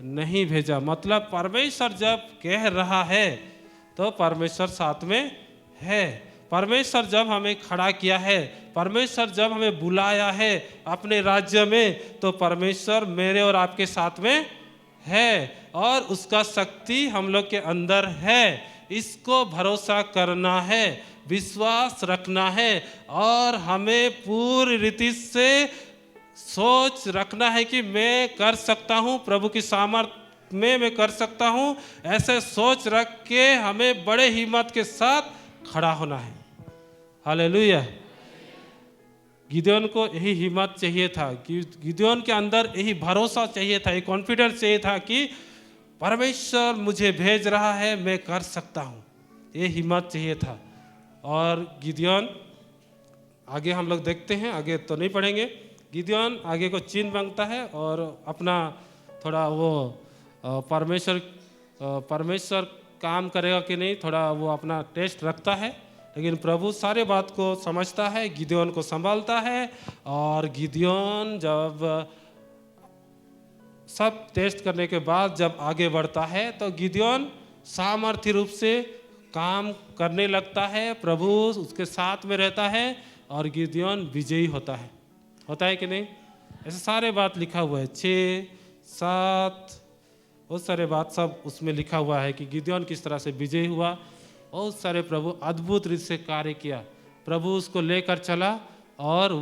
नहीं भेजा। मतलब परमेश्वर जब कह रहा है तो परमेश्वर साथ में है। परमेश्वर जब हमें खड़ा किया है, परमेश्वर जब हमें बुलाया है अपने राज्य में, तो परमेश्वर मेरे और आपके साथ में है और उसका शक्ति हम लोग के अंदर है। इसको भरोसा करना है, विश्वास रखना है और हमें पूरी रीति से सोच रखना है कि मैं कर सकता हूँ, प्रभु की सामर्थ में मैं कर सकता हूँ। ऐसे सोच रख के हमें बड़े हिम्मत के साथ खड़ा होना है। हालेलुया। गिदोन को यही हिम्मत चाहिए था, गिदोन के अंदर यही भरोसा चाहिए था, ये कॉन्फिडेंस चाहिए था कि परमेश्वर मुझे भेज रहा है, मैं कर सकता हूँ। ये हिम्मत चाहिए था। और गिदोन आगे हम लोग देखते हैं, आगे तो नहीं पढ़ेंगे। गिदोन आगे को चिन्ह मांगता है और अपना थोड़ा वो परमेश्वर काम करेगा कि नहीं, थोड़ा वो अपना टेस्ट रखता है। लेकिन प्रभु सारे बात को समझता है, गिदोन को संभालता है। और गिदोन जब सब टेस्ट करने के बाद जब आगे बढ़ता है तो गिदोन सामर्थ्य रूप से काम करने लगता है, प्रभु उसके साथ में रहता है और गिदोन विजयी होता है कि नहीं? ऐसे सारे बात लिखा हुआ है। 6, 7, बहुत सारे बात सब उसमें लिखा हुआ है कि गिदोन किस तरह से विजयी हुआ। बहुत सारे प्रभु अद्भुत रीति से कार्य किया। प्रभु उसको लेकर चला और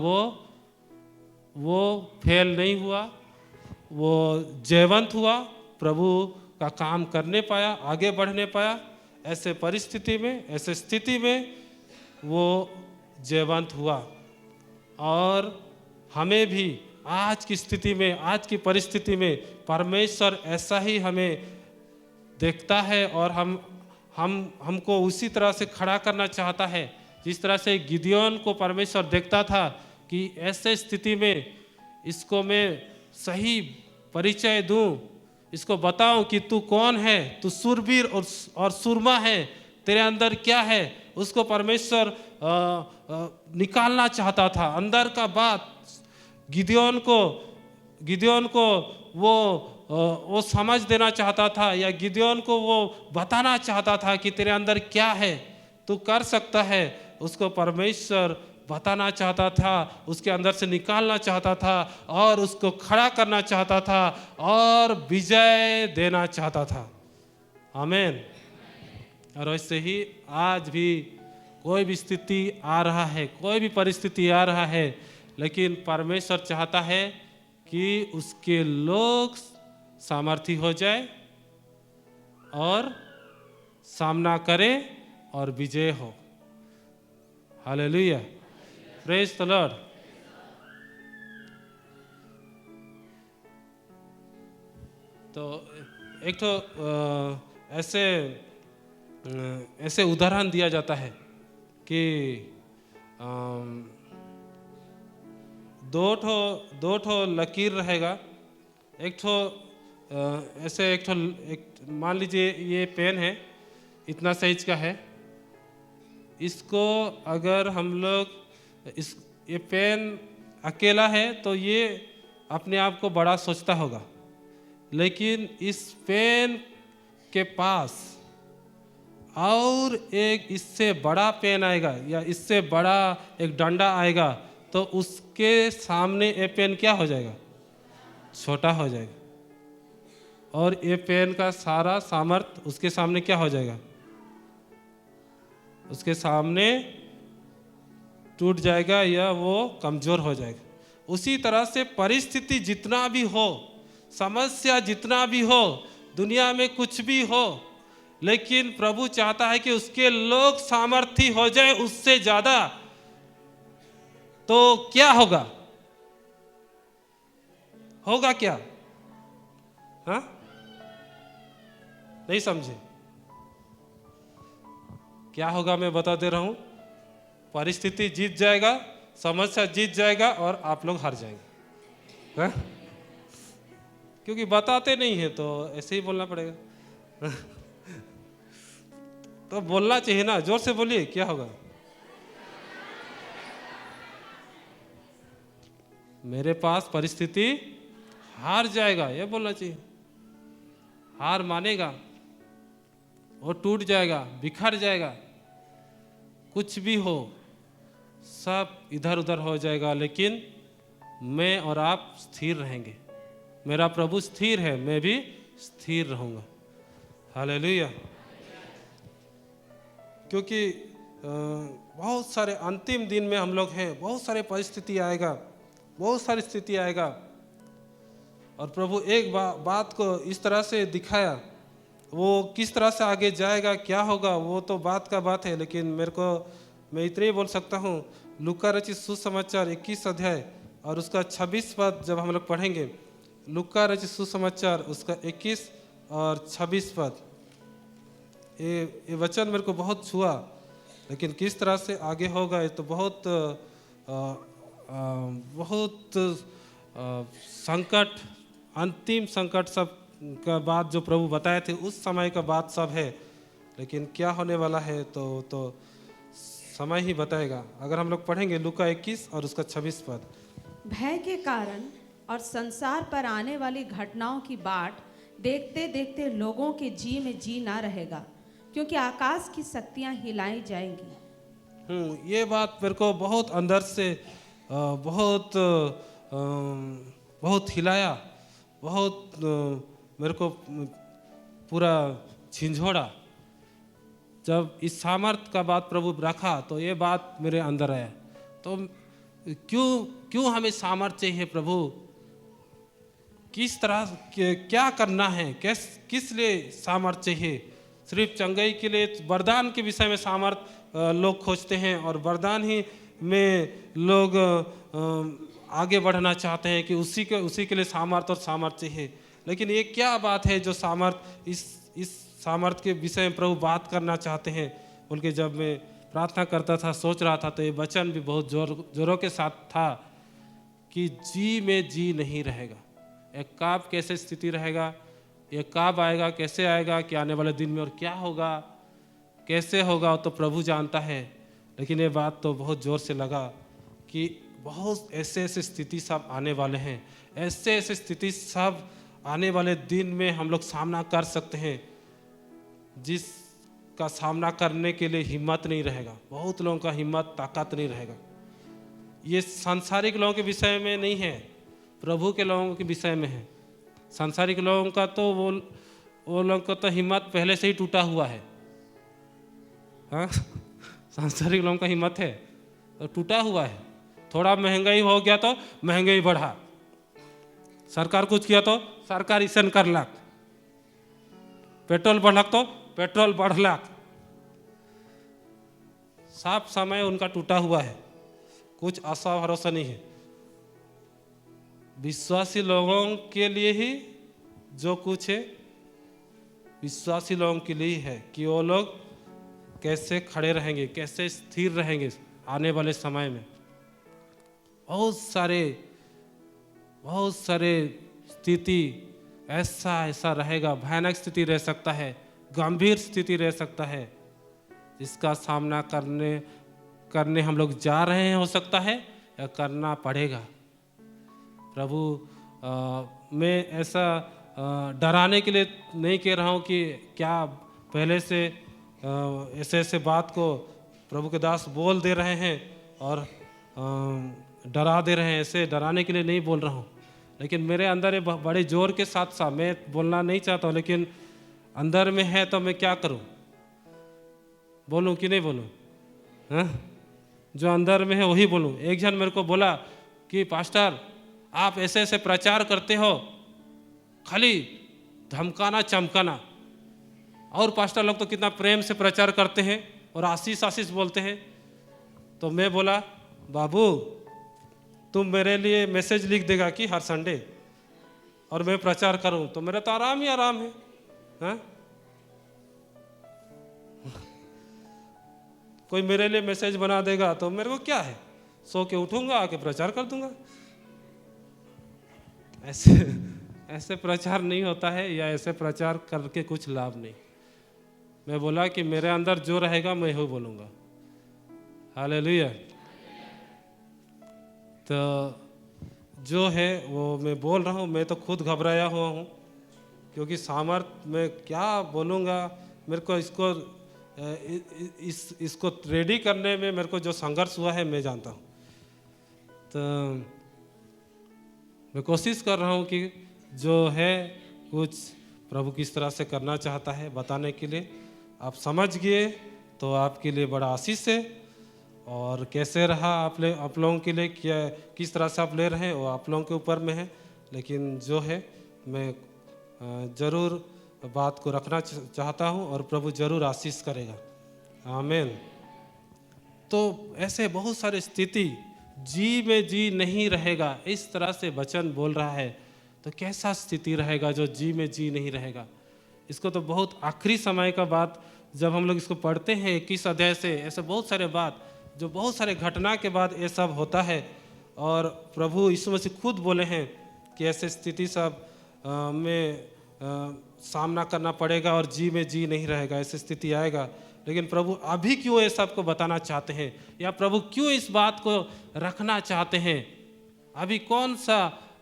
वो फेल नहीं हुआ, वो जयवंत हुआ, प्रभु का काम करने पाया, आगे बढ़ने पाया। ऐसे परिस्थिति में, ऐसे स्थिति में वो जयवंत हुआ। और हमें भी आज की स्थिति में, आज की परिस्थिति में परमेश्वर ऐसा ही हमें देखता है और हमको उसी तरह से खड़ा करना चाहता है जिस तरह से गिदोन को परमेश्वर देखता था कि ऐसे स्थिति में इसको मैं सही परिचय दूं, इसको बताऊं कि तू कौन है, तू सूरवीर और सूरमा है, तेरे अंदर क्या है। उसको परमेश्वर निकालना चाहता था अंदर का बात। गिदोन को वो समझ देना चाहता था, या गिदोन को वो बताना चाहता था कि तेरे अंदर क्या है, तू कर सकता है। उसको परमेश्वर बताना चाहता था, उसके अंदर से निकालना चाहता था और उसको खड़ा करना चाहता था और विजय देना चाहता था। आमीन। और वैसे ही आज भी कोई भी स्थिति आ रहा है, कोई भी परिस्थिति आ रहा है, लेकिन परमेश्वर चाहता है कि उसके लोग सामर्थी हो जाए और सामना करे और विजय हो। Hallelujah, praise the Lord. तो एक तो ऐसे उदाहरण दिया जाता है कि दो ठो लकीर रहेगा। एक ठो ऐसे एक मान लीजिए ये पेन है, इतना साइज का है। इसको अगर हम लोग ये पेन अकेला है तो ये अपने आप को बड़ा सोचता होगा, लेकिन इस पेन के पास और एक इससे बड़ा पेन आएगा या इससे बड़ा एक डंडा आएगा तो उसके सामने ये पेन क्या हो जाएगा? छोटा हो जाएगा। और ये पेन का सारा सामर्थ्य उसके सामने क्या हो जाएगा? उसके सामने टूट जाएगा या वो कमजोर हो जाएगा। उसी तरह से परिस्थिति जितना भी हो, समस्या जितना भी हो, दुनिया में कुछ भी हो, लेकिन प्रभु चाहता है कि उसके लोग सामर्थी हो जाए उससे ज्यादा। तो क्या होगा? होगा क्या? हाँ, नहीं समझे? क्या होगा मैं बता दे रहा हूं। परिस्थिति जीत जाएगा, समस्या जीत जाएगा और आप लोग हार जाएंगे। हाँ? क्योंकि बताते नहीं है तो ऐसे ही बोलना पड़ेगा। तो बोलना चाहिए ना, जोर से बोलिए, क्या होगा? मेरे पास परिस्थिति हार जाएगा, ये बोलना चाहिए। हार मानेगा, वो टूट जाएगा, बिखर जाएगा, कुछ भी हो, सब इधर उधर हो जाएगा, लेकिन मैं और आप स्थिर रहेंगे। मेरा प्रभु स्थिर है, मैं भी स्थिर रहूंगा। हालेलुया। क्योंकि बहुत सारे अंतिम दिन में हम लोग हैं, बहुत सारे परिस्थिति आएगा, बहुत सारी स्थिति आएगा। और प्रभु एक बात को इस तरह से दिखाया, वो किस तरह से आगे जाएगा, क्या होगा, वो तो बात का बात है। लेकिन मैं इतना ही बोल सकता हूँ, लूका रचित सुसमाचार 21 अध्याय और उसका 26 पद जब हम लोग पढ़ेंगे, लूका रचित सुसमाचार उसका 21 और 26 पद, ये वचन मेरे को बहुत छुआ। लेकिन किस तरह से आगे होगा ये तो बहुत संकट, अंतिम संकट सब का बात जो प्रभु बताए थे उस समय का बात सब है। लेकिन क्या होने वाला है तो समय ही बताएगा। अगर हम लोग पढ़ेंगे लूका 21 और उसका 26 पद। भय के कारण और संसार पर आने वाली घटनाओं की बाट देखते देखते लोगों के जी में जी ना रहेगा, क्योंकि आकाश की शक्तियां हिलाई जाएंगी। ये बात मेरे को बहुत अंदर से बहुत हिलाया, बहुत मेरे को पूरा झिंझोड़ा। जब इस सामर्थ का बात प्रभु रखा तो ये बात मेरे अंदर आया, तो क्यों हमें सामर्थ चाहिए प्रभु, किस तरह क्या करना है, किस लिए सामर्थ चाहिए। सिर्फ चंगाई के लिए, वरदान के विषय में सामर्थ लोग खोजते हैं और वरदान ही में लोग आगे बढ़ना चाहते हैं कि उसी के लिए सामर्थ और सामर्थ चाहिए। लेकिन ये क्या बात है जो सामर्थ, इस सामर्थ के विषय में प्रभु बात करना चाहते हैं बोल के जब मैं प्रार्थना करता था, सोच रहा था, तो ये वचन भी बहुत जोरों के साथ था कि जी में जी नहीं रहेगा। एक कब कैसे स्थिति रहेगा, ये कब आएगा, कैसे आएगा, कि आने वाले दिन में और क्या होगा, कैसे होगा, तो प्रभु जानता है। लेकिन ये बात तो बहुत ज़ोर से लगा कि बहुत ऐसे स्थिति सब आने वाले हैं, ऐसे स्थिति सब आने वाले दिन में हम लोग सामना कर सकते हैं, जिसका सामना करने के लिए हिम्मत नहीं रहेगा। बहुत लोगों का हिम्मत, ताकत नहीं रहेगा। ये सांसारिक लोगों के विषय में नहीं है, प्रभु के लोगों के विषय में है। सांसारिक लोगों का तो वो लोगों का तो हिम्मत पहले से ही टूटा हुआ है। हाँ, सांसारिक लोगों का हिम्मत है तो टूटा हुआ है। थोड़ा महंगाई हो गया तो महंगाई बढ़ा, सरकार कुछ किया तो सरकार ईसन कर लाख, पेट्रोल बढ़लक तो पेट्रोल बढ़लक। सब समय उनका टूटा हुआ है, कुछ आशा भरोसा नहीं है। विश्वासी लोगों के लिए ही जो कुछ है, विश्वासी लोगों के लिए है कि वो लोग कैसे खड़े रहेंगे, कैसे स्थिर रहेंगे आने वाले समय में। बहुत सारे स्थिति ऐसा रहेगा, भयानक स्थिति रह सकता है, गंभीर स्थिति रह सकता है, जिसका सामना करने हम लोग जा रहे हैं, हो सकता है, या करना पड़ेगा। प्रभु मैं ऐसा डराने के लिए नहीं कह रहा हूँ कि क्या पहले से ऐसे बात को प्रभु के दास बोल दे रहे हैं और डरा दे रहे हैं, ऐसे डराने के लिए नहीं बोल रहा हूँ। लेकिन मेरे अंदर ये बड़े जोर के साथ मैं बोलना नहीं चाहता हूँ, लेकिन अंदर में है तो मैं क्या करूँ, बोलूँ कि नहीं बोलूँ? हाँ, जो अंदर में है वही बोलूँ। एक जन मेरे को बोला कि पास्टर आप ऐसे प्रचार करते हो, खाली धमकाना चमकाना, और पास्टर लोग तो कितना प्रेम से प्रचार करते हैं और आशीष बोलते हैं। तो मैं बोला, बाबू तुम मेरे लिए मैसेज लिख देगा कि हर संडे, और मैं प्रचार करूं तो मेरा तो आराम ही आराम है। हाँ? कोई मेरे लिए मैसेज बना देगा तो मेरे को क्या है, सो के उठूंगा, आके प्रचार कर दूंगा। ऐसे प्रचार नहीं होता है, या ऐसे प्रचार करके कुछ लाभ नहीं। मैं बोला कि मेरे अंदर जो रहेगा मैं ही बोलूँगा। हालेलुया। तो जो है वो मैं बोल रहा हूँ। मैं तो खुद घबराया हुआ हूँ, क्योंकि सामर्थ मैं क्या बोलूँगा, मेरे को इसको रेडी करने में मेरे को जो संघर्ष हुआ है मैं जानता हूँ। तो मैं कोशिश कर रहा हूँ कि जो है कुछ प्रभु किस तरह से करना चाहता है बताने के लिए। आप समझ गए तो आपके लिए बड़ा आशीष है, और कैसे रहा आप लोगों के लिए, क्या किस तरह से आप ले रहे हैं वो आप लोगों के ऊपर में है। लेकिन जो है मैं ज़रूर बात को रखना चाहता हूँ, और प्रभु ज़रूर आशीष करेगा। आमीन। तो ऐसे बहुत सारे स्थिति, जी में जी नहीं रहेगा, इस तरह से वचन बोल रहा है। तो कैसा स्थिति रहेगा जो जी में जी नहीं रहेगा? इसको तो बहुत आखिरी समय का बात जब हम लोग इसको पढ़ते हैं 21 अध्याय से, ऐसे बहुत सारे बात जो बहुत सारे घटना के बाद ये सब होता है। और प्रभु यीशु मसीह खुद बोले हैं कि ऐसे स्थिति सब में सामना करना पड़ेगा और जी में जी नहीं रहेगा, ऐसी स्थिति आएगा। लेकिन प्रभु अभी क्यों ये सब को बताना चाहते हैं, या प्रभु क्यों इस बात को रखना चाहते हैं? अभी कौन सा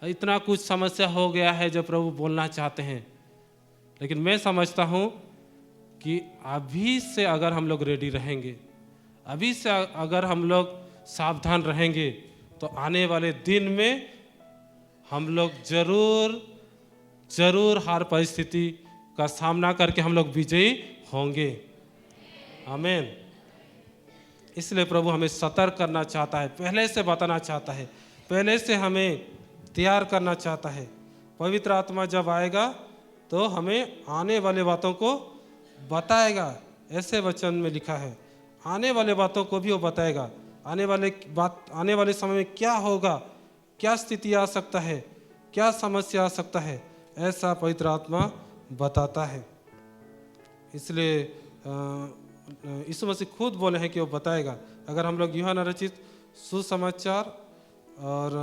इतना कुछ समस्या हो गया है जो प्रभु बोलना चाहते हैं? लेकिन मैं समझता हूँ कि अभी से अगर हम लोग रेडी रहेंगे, अभी से अगर हम लोग सावधान रहेंगे, तो आने वाले दिन में हम लोग जरूर हर परिस्थिति का सामना करके हम लोग विजयी होंगे। आमीन। इसलिए प्रभु हमें सतर्क करना चाहता है, पहले से बताना चाहता है, पहले से हमें तैयार करना चाहता है। पवित्र आत्मा जब आएगा तो हमें आने वाले बातों को बताएगा। ऐसे वचन में लिखा है, आने वाले बातों को भी वो बताएगा। आने वाले समय में क्या होगा, क्या स्थिति आ सकता है, क्या समस्या आ सकता है, ऐसा पवित्र आत्मा बताता है। इसलिए यीशु मसीह खुद बोले हैं कि वो बताएगा। अगर हम लोग यूहन्ना रचित सुसमाचार और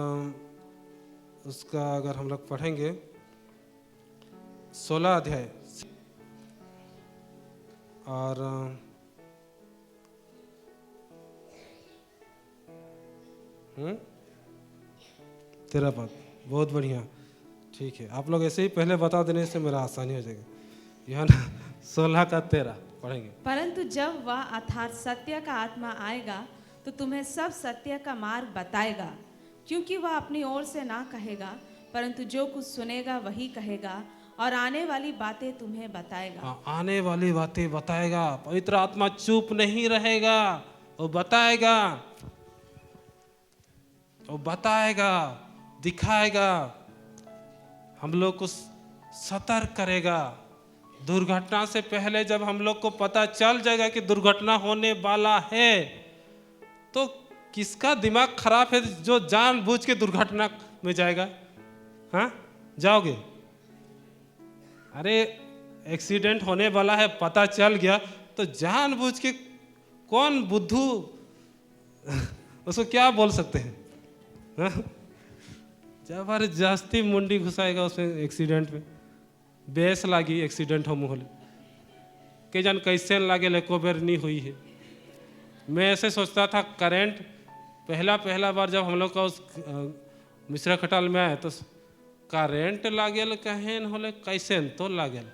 उसका अगर हम लोग पढ़ेंगे 16 अध्याय और 13 पद, बहुत बढ़िया। ठीक है, आप लोग ऐसे ही पहले बता देने से मेरा आसानी हो जाएगा। यूहन्ना 16 का 13 पढ़ेंगे। परंतु जब वह अर्थात सत्य का आत्मा आएगा तो तुम्हें सब सत्य का मार्ग बताएगा, क्योंकि वह अपनी ओर से ना कहेगा, परंतु जो कुछ सुनेगा वही कहेगा और आने वाली बातें तुम्हें बताएगा। हाँ, आने वाली बातें बताएगा। पवित्र आत्मा चुप नहीं रहेगा, वो बताएगा, वो बताएगा, दिखाएगा, हम लोग को सतर्क करेगा। दुर्घटना से पहले जब हम लोग को पता चल जाएगा कि दुर्घटना होने वाला है, तो किसका दिमाग खराब है जो जानबूझ के दुर्घटना में जाएगा? हाँ, जाओगे? अरे एक्सीडेंट होने वाला है, पता चल गया तो जानबूझ के कौन बुद्धू उसको क्या बोल सकते हैं? हाँ? जबरदस्ती मुंडी घुसाएगा उसमें एक्सीडेंट में। बेस लागी एक्सीडेंट हम होले के जान कैसे लागे एको बेर नहीं हुई है। मैं ऐसे सोचता था करंट पहला बार जब हम लोग का उस मिश्रा खटाल में आए तो करेंट लागेल कहें होले कैसे तो लागेल,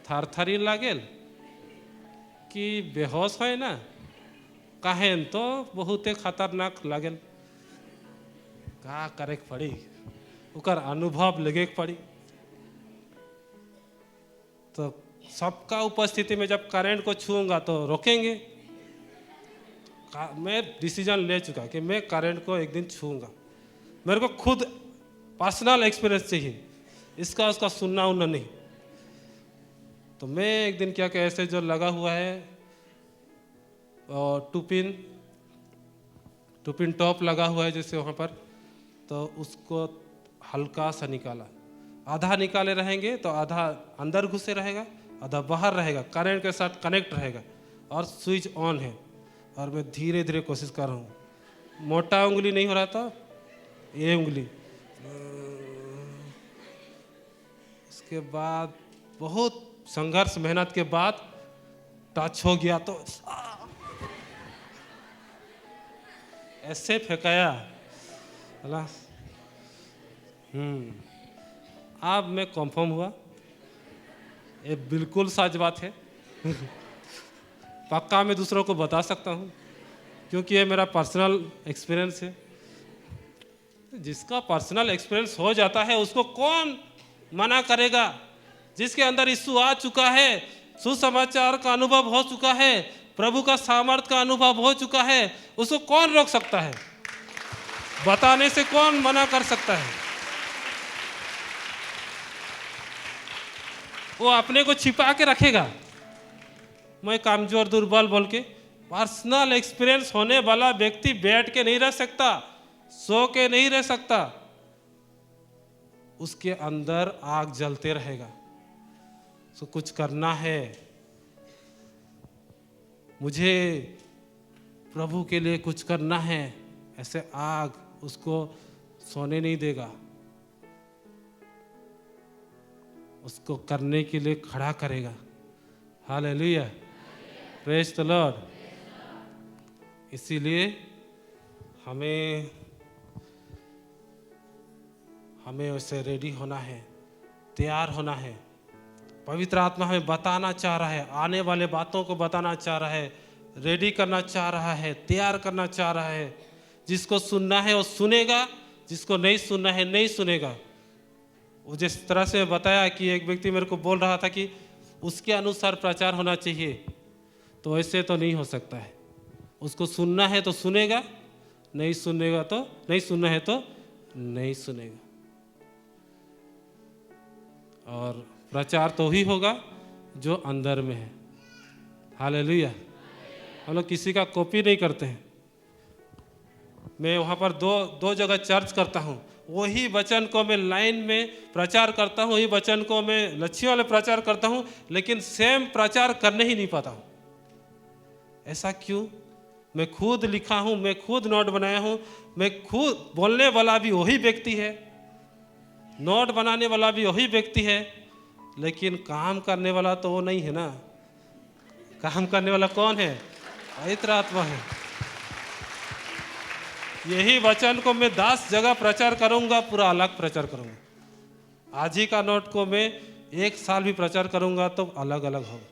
थरथरी लागेल कि बेहोश है ना, कहें तो बहुते खतरनाक लागेल। का करे पड़ी, उकर अनुभव लगे पड़ी। तो सबका उपस्थिति में जब करंट को छूऊंगा तो रोकेंगे। मैं डिसीजन ले चुका कि मैं करंट को एक दिन छूऊंगा। मेरे को खुद पर्सनल एक्सपीरियंस चाहिए, इसका उसका सुनना उनना नहीं। तो मैं एक दिन क्या ऐसे जो लगा हुआ है और टूपिन टॉप लगा हुआ है जैसे वहाँ पर, तो उसको हल्का सा निकाला। आधा निकाले रहेंगे तो आधा अंदर घुसे रहेगा, आधा बाहर रहेगा, करंट के साथ कनेक्ट रहेगा और स्विच ऑन है। और मैं धीरे धीरे कोशिश कर रहा हूँ, मोटा उंगली नहीं हो रहा था, ये उंगली। इसके बाद बहुत संघर्ष मेहनत के बाद टच हो गया तो ऐसे फेंकाया। अब मैं कंफर्म हुआ, ये बिल्कुल सच बात है। पक्का मैं दूसरों को बता सकता हूँ क्योंकि ये मेरा पर्सनल एक्सपीरियंस है। जिसका पर्सनल एक्सपीरियंस हो जाता है उसको कौन मना करेगा? जिसके अंदर यीशु आ चुका है, सुसमाचार का अनुभव हो चुका है, प्रभु का सामर्थ का अनुभव हो चुका है, उसको कौन रोक सकता है? बताने से कौन मना कर सकता है? वो अपने को छिपा के रखेगा, मैं कमजोर दुर्बल बोल के। पर्सनल एक्सपीरियंस होने वाला व्यक्ति बैठ के नहीं रह सकता, सो के नहीं रह सकता, उसके अंदर आग जलते रहेगा। उसको कुछ करना है, मुझे प्रभु के लिए कुछ करना है, ऐसे आग उसको सोने नहीं देगा, उसको करने के लिए खड़ा करेगा। Hallelujah, praise the Lord. इसीलिए हमें उससे रेडी होना है, तैयार होना है। पवित्र आत्मा हमें बताना चाह रहा है, आने वाले बातों को बताना चाह रहा है, रेडी करना चाह रहा है, तैयार करना चाह रहा है। जिसको सुनना है वो सुनेगा, जिसको नहीं सुनना है नहीं सुनेगा। वो जिस तरह से बताया कि एक व्यक्ति मेरे को बोल रहा था कि उसके अनुसार प्रचार होना चाहिए, तो ऐसे तो नहीं हो सकता है। उसको सुनना है तो सुनेगा, नहीं सुनेगा तो नहीं, सुनना है तो नहीं सुनेगा। और प्रचार तो ही होगा जो अंदर में है। हालेलुया। हम लोग किसी का कॉपी नहीं करते हैं। मैं वहाँ पर दो जगह चर्च करता हूँ, वही वचन को मैं लाइन में प्रचार करता हूँ, वही वचन को मैं लक्ष्य वाले प्रचार करता हूँ, लेकिन सेम प्रचार करने ही नहीं पाता हूँ। ऐसा क्यों? मैं खुद लिखा हूँ, मैं खुद नोट बनाया हूँ, मैं खुद बोलने वाला भी वही व्यक्ति है, नोट बनाने वाला भी वही व्यक्ति है, लेकिन काम करने वाला तो वो नहीं है ना। काम करने वाला कौन है? पवित्र आत्मा है। यही वचन को मैं 10 जगह प्रचार करूंगा, पूरा अलग प्रचार करूंगा। आज ही का नोट को मैं 1 साल भी प्रचार करूंगा तो अलग अलग होगा,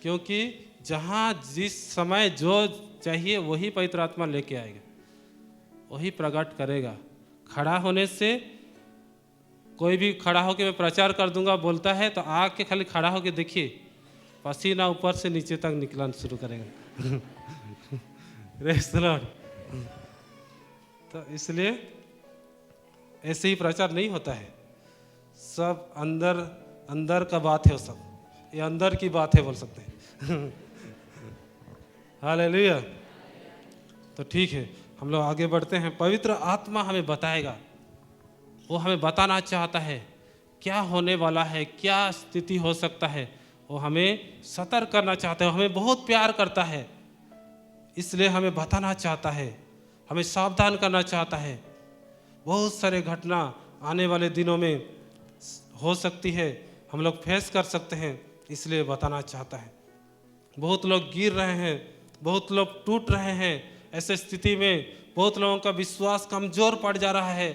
क्योंकि जहाँ जिस समय जो चाहिए वही पवित्र आत्मा लेके आएगा, वही प्रकट करेगा। खड़ा होने से कोई भी खड़ा होके मैं प्रचार कर दूंगा बोलता है तो आके खाली खड़ा होके देखिए, पसीना ऊपर से नीचे तक निकलना शुरू करेगा। Praise the Lord. तो इसलिए ऐसे ही प्रचार नहीं होता है। सब अंदर अंदर का बात है, वो सब ये अंदर की बात है बोल सकते हैं। हालेलुया। तो ठीक है, हम लोग आगे बढ़ते हैं। पवित्र आत्मा हमें बताएगा, वो हमें बताना चाहता है क्या होने वाला है, क्या स्थिति हो सकता है। वो हमें सतर्क करना चाहता है, हमें बहुत प्यार करता है, इसलिए हमें बताना चाहता है, हमें सावधान करना चाहता है। बहुत सारे घटना आने वाले दिनों में हो सकती है, हम लोग फेस कर सकते हैं, इसलिए बताना चाहता है। बहुत लोग गिर रहे हैं, बहुत लोग टूट रहे हैं। ऐसे स्थिति में बहुत लोगों का विश्वास कमज़ोर पड़ जा रहा है,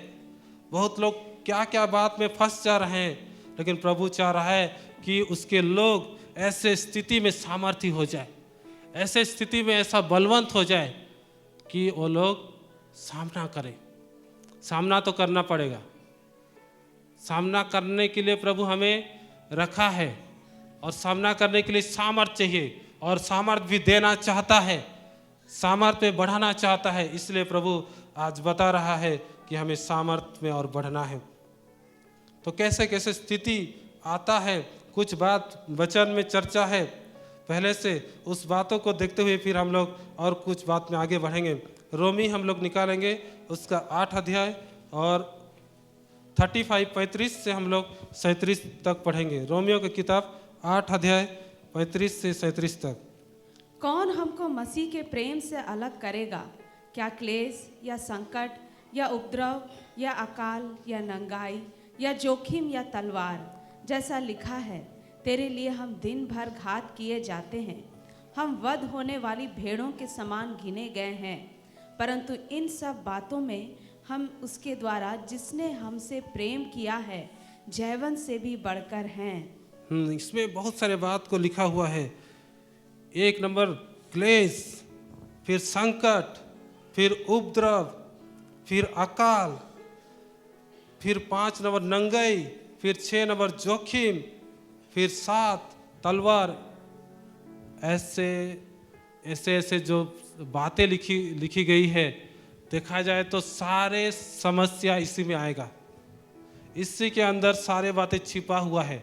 बहुत लोग क्या क्या बात में फंस जा रहे हैं, लेकिन प्रभु चाह रहा है कि उसके लोग ऐसे स्थिति में सामर्थ्य हो जाए, ऐसे स्थिति में ऐसा बलवंत हो जाए कि वो लोग सामना करें। सामना तो करना पड़ेगा, सामना करने के लिए प्रभु हमें रखा है, और सामना करने के लिए सामर्थ्य चाहिए, और सामर्थ्य भी देना चाहता है, सामर्थ्य में बढ़ाना चाहता है। इसलिए प्रभु आज बता रहा है कि हमें सामर्थ्य में और बढ़ना है। तो कैसे कैसे स्थिति आता है, कुछ बात वचन में चर्चा है पहले से, उस बातों को देखते हुए फिर हम लोग और कुछ बात में आगे बढ़ेंगे। रोमी हम लोग निकालेंगे, उसका 8 अध्याय और 35 से हम लोग 37 तक पढ़ेंगे। रोमियो की किताब 8 अध्याय 35 से 37 तक। कौन हमको मसीह के प्रेम से अलग करेगा? क्या क्लेश या संकट या उपद्रव या अकाल या नंगाई या जोखिम या तलवार? जैसा लिखा है, तेरे लिए हम दिन भर घात किए जाते हैं, हम वध होने वाली भेड़ों के समान गिने गए हैं। परंतु इन सब बातों में हम उसके द्वारा जिसने हमसे प्रेम किया है जैवन से भी बढ़कर हैं। इसमें बहुत सारे बात को लिखा हुआ है। 1 नंबर क्लेश, फिर संकट, फिर उपद्रव, फिर अकाल, फिर 5 नंबर नंगाई, फिर 6 नंबर जोखिम, फिर 7 तलवार। ऐसे ऐसे ऐसे जो बातें लिखी गई है, देखा जाए तो सारे समस्या इसी में आएगा, इसी के अंदर सारे बातें छिपा हुआ है।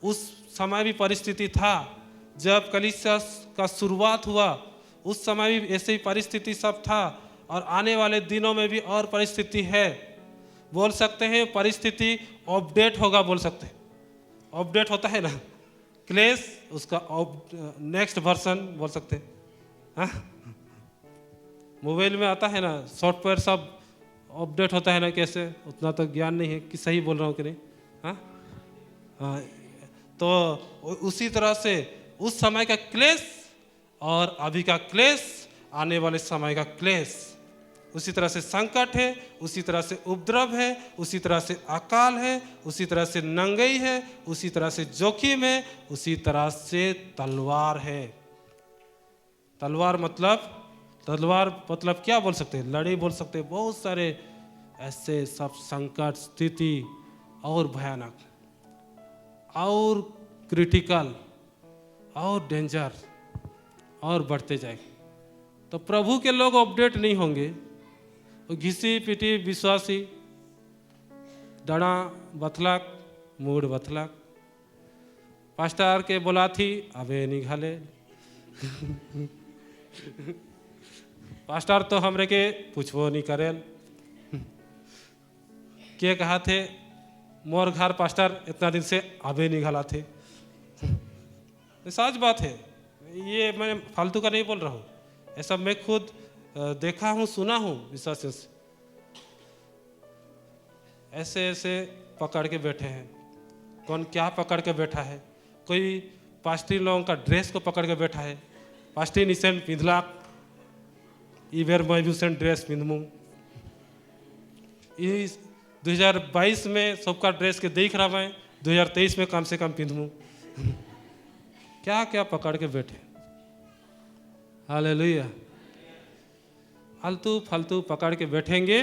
उस समय भी परिस्थिति था जब कलीसिया का शुरुआत हुआ, उस समय भी ऐसे ही परिस्थिति सब था, और आने वाले दिनों में भी और परिस्थिति है। बोल सकते हैं परिस्थिति अपडेट होगा, बोल सकते हैं अपडेट होता है ना, क्लेश उसका नेक्स्ट वर्जन बोल सकते हैं। हाँ, मोबाइल में आता है ना सॉफ्टवेयर, सब अपडेट होता है ना, कैसे उतना तो ज्ञान नहीं है कि सही बोल रहा हूँ कि नहीं। हाँ, तो उसी तरह से उस समय का क्लेश और अभी का क्लेश, आने वाले समय का क्लेश, उसी तरह से संकट है, उसी तरह से उपद्रव है, उसी तरह से अकाल है, उसी तरह से नंगाई है, उसी तरह से जोखिम है, उसी तरह से तलवार है। तलवार मतलब क्या बोल सकते हैं? लड़ी बोल सकते हैं। बहुत सारे ऐसे सब संकट स्थिति और भयानक और क्रिटिकल और डेंजर और बढ़ते जाए, तो प्रभु के लोग अपडेट नहीं होंगे। घिसी पिटी विश्वासी डना बथलाक मूड बथलाक पास्टर के बोला थी अबे निघाले पास्टर तो हमरे के पूछबो नहीं करेल के कहा थे मोर घर पास्टर इतना दिन से अबे निघाला थे। सच बात है, ये मैं फालतू का नहीं बोल रहा हूँ, ऐसा मैं खुद देखा हूँ सुना हूँ विश्वासियों से। ऐसे ऐसे पकड़ के बैठे हैं, कौन क्या पकड़ के बैठा है, कोई पास्टी लोगों का ड्रेस को पकड़ के बैठा है, पास्टी निसेंट पिंधलाक इवेर मैं भी उसेंट ड्रेस पिंधमू। इस 2022 में सबका ड्रेस के देख रहा मैं 2023 में कम से कम पिंधमू क्या क्या पकड़ के बैठे। हालेलुया। फालतू फालतू पकड़ के बैठेंगे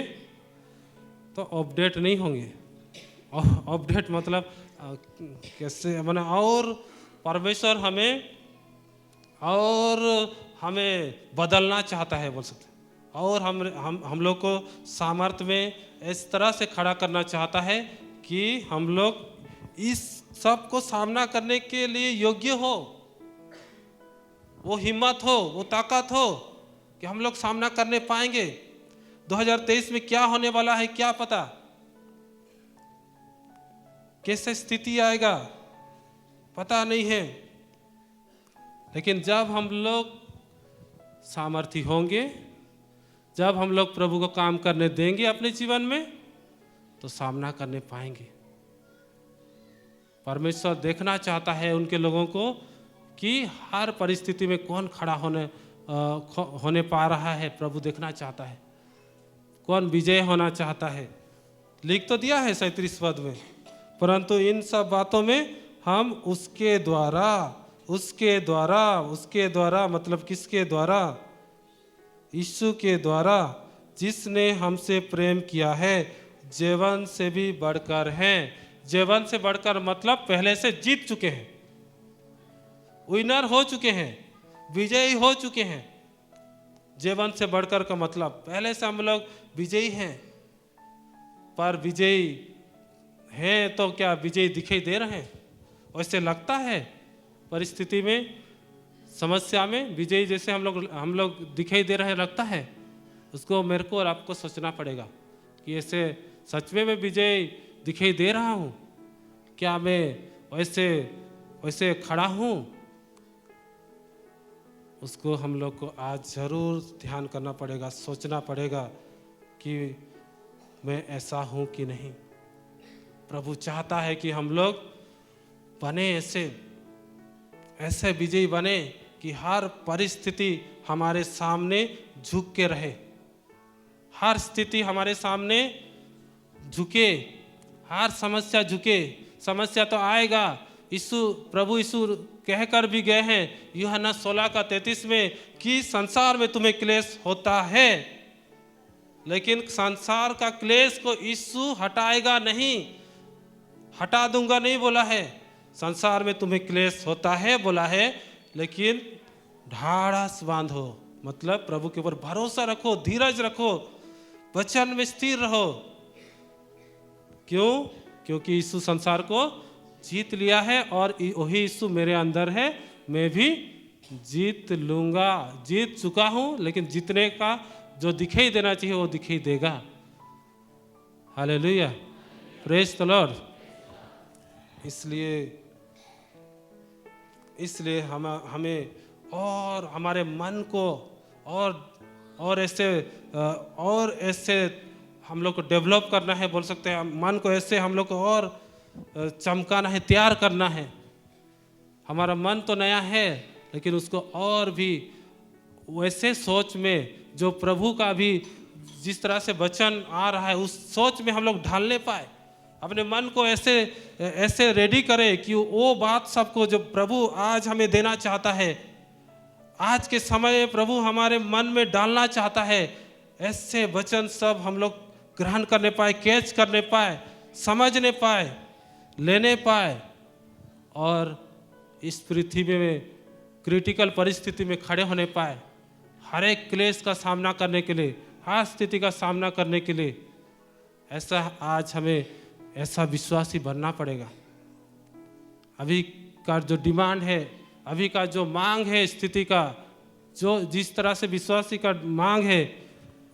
तो अपडेट नहीं होंगे। अपडेट मतलब कैसे माने, और परमेश्वर हमें बदलना चाहता है बोल सकते, और हम लोग को सामर्थ्य में इस तरह से खड़ा करना चाहता है कि हम लोग इस सब को सामना करने के लिए योग्य हो, वो हिम्मत हो, वो ताकत हो कि हम लोग सामना करने पाएंगे। 2023 में क्या होने वाला है क्या पता, कैसे स्थिति आएगा पता नहीं है, लेकिन जब हम लोग सामर्थी होंगे, जब हम लोग प्रभु को काम करने देंगे अपने जीवन में, तो सामना करने पाएंगे। परमेश्वर देखना चाहता है उनके लोगों को कि हर परिस्थिति में कौन खड़ा होने पा रहा है। प्रभु देखना चाहता है कौन विजय होना चाहता है। लिख तो दिया है 37 पद में, परंतु इन सब बातों में हम उसके द्वारा मतलब किसके द्वारा? यीशु के द्वारा जिसने हमसे प्रेम किया है, जीवन से भी बढ़कर हैं। जीवन से बढ़कर मतलब पहले से जीत चुके हैं, विनर हो चुके हैं, विजयी हो चुके हैं। जीवन से बढ़कर का मतलब पहले से हम लोग विजयी हैं, पर विजयी हैं तो क्या विजयी दिखाई दे रहे हैं? वैसे लगता है परिस्थिति में, समस्या में विजयी जैसे हम लोग दिखाई दे रहे लगता है। उसको मेरे को और आपको सोचना पड़ेगा कि ऐसे सच में मैं विजयी दिखाई दे रहा हूँ क्या? मैं वैसे खड़ा हूँ? उसको हम लोग को आज जरूर ध्यान करना पड़ेगा, सोचना पड़ेगा कि मैं ऐसा हूँ कि नहीं। प्रभु चाहता है कि हम लोग बने ऐसे विजयी बने कि हर परिस्थिति हमारे सामने झुक के रहे, हर स्थिति हमारे सामने झुके, हर समस्या झुके। समस्या तो आएगा, प्रभु यीशु कहकर भी गए हैं यूहन्ना 16:33 में कि संसार में तुम्हें क्लेश होता है, लेकिन संसार का क्लेश को यीशु हटाएगा नहीं, हटा दूंगा नहीं बोला है। संसार में तुम्हें क्लेश होता है बोला है, लेकिन ढाढ़स बांधो, मतलब प्रभु के ऊपर भरोसा रखो, धीरज रखो, वचन में स्थिर रहो। क्यों? क्योंकि यीशु संसार को जीत लिया है और वही यीशु मेरे अंदर है। मैं भी जीत लूंगा, जीत चुका हूं, लेकिन जीतने का जो दिखाई देना चाहिए वो दिखाई देगा। Hallelujah, praise the Lord. इसलिए हमें और हमारे मन को और ऐसे हम लोग को डेवलप करना है, बोल सकते हैं। मन को ऐसे हम लोग को और चमकाना है, तैयार करना है। हमारा मन तो नया है, लेकिन उसको और भी वैसे सोच में जो प्रभु का भी जिस तरह से वचन आ रहा है उस सोच में हम लोग ढालने पाए। अपने मन को ऐसे रेडी करें कि वो बात सबको जो प्रभु आज हमें देना चाहता है, आज के समय प्रभु हमारे मन में डालना चाहता है, ऐसे वचन सब हम लोग ग्रहण करने पाए, कैच करने पाए, समझने पाए, लेने पाए और इस पृथ्वी में क्रिटिकल परिस्थिति में खड़े होने पाए, हर एक क्लेश का सामना करने के लिए, हर स्थिति का सामना करने के लिए। ऐसा आज हमें ऐसा विश्वासी बनना पड़ेगा। अभी का जो डिमांड है, अभी का जो मांग है स्थिति का, जो जिस तरह से विश्वासी का मांग है,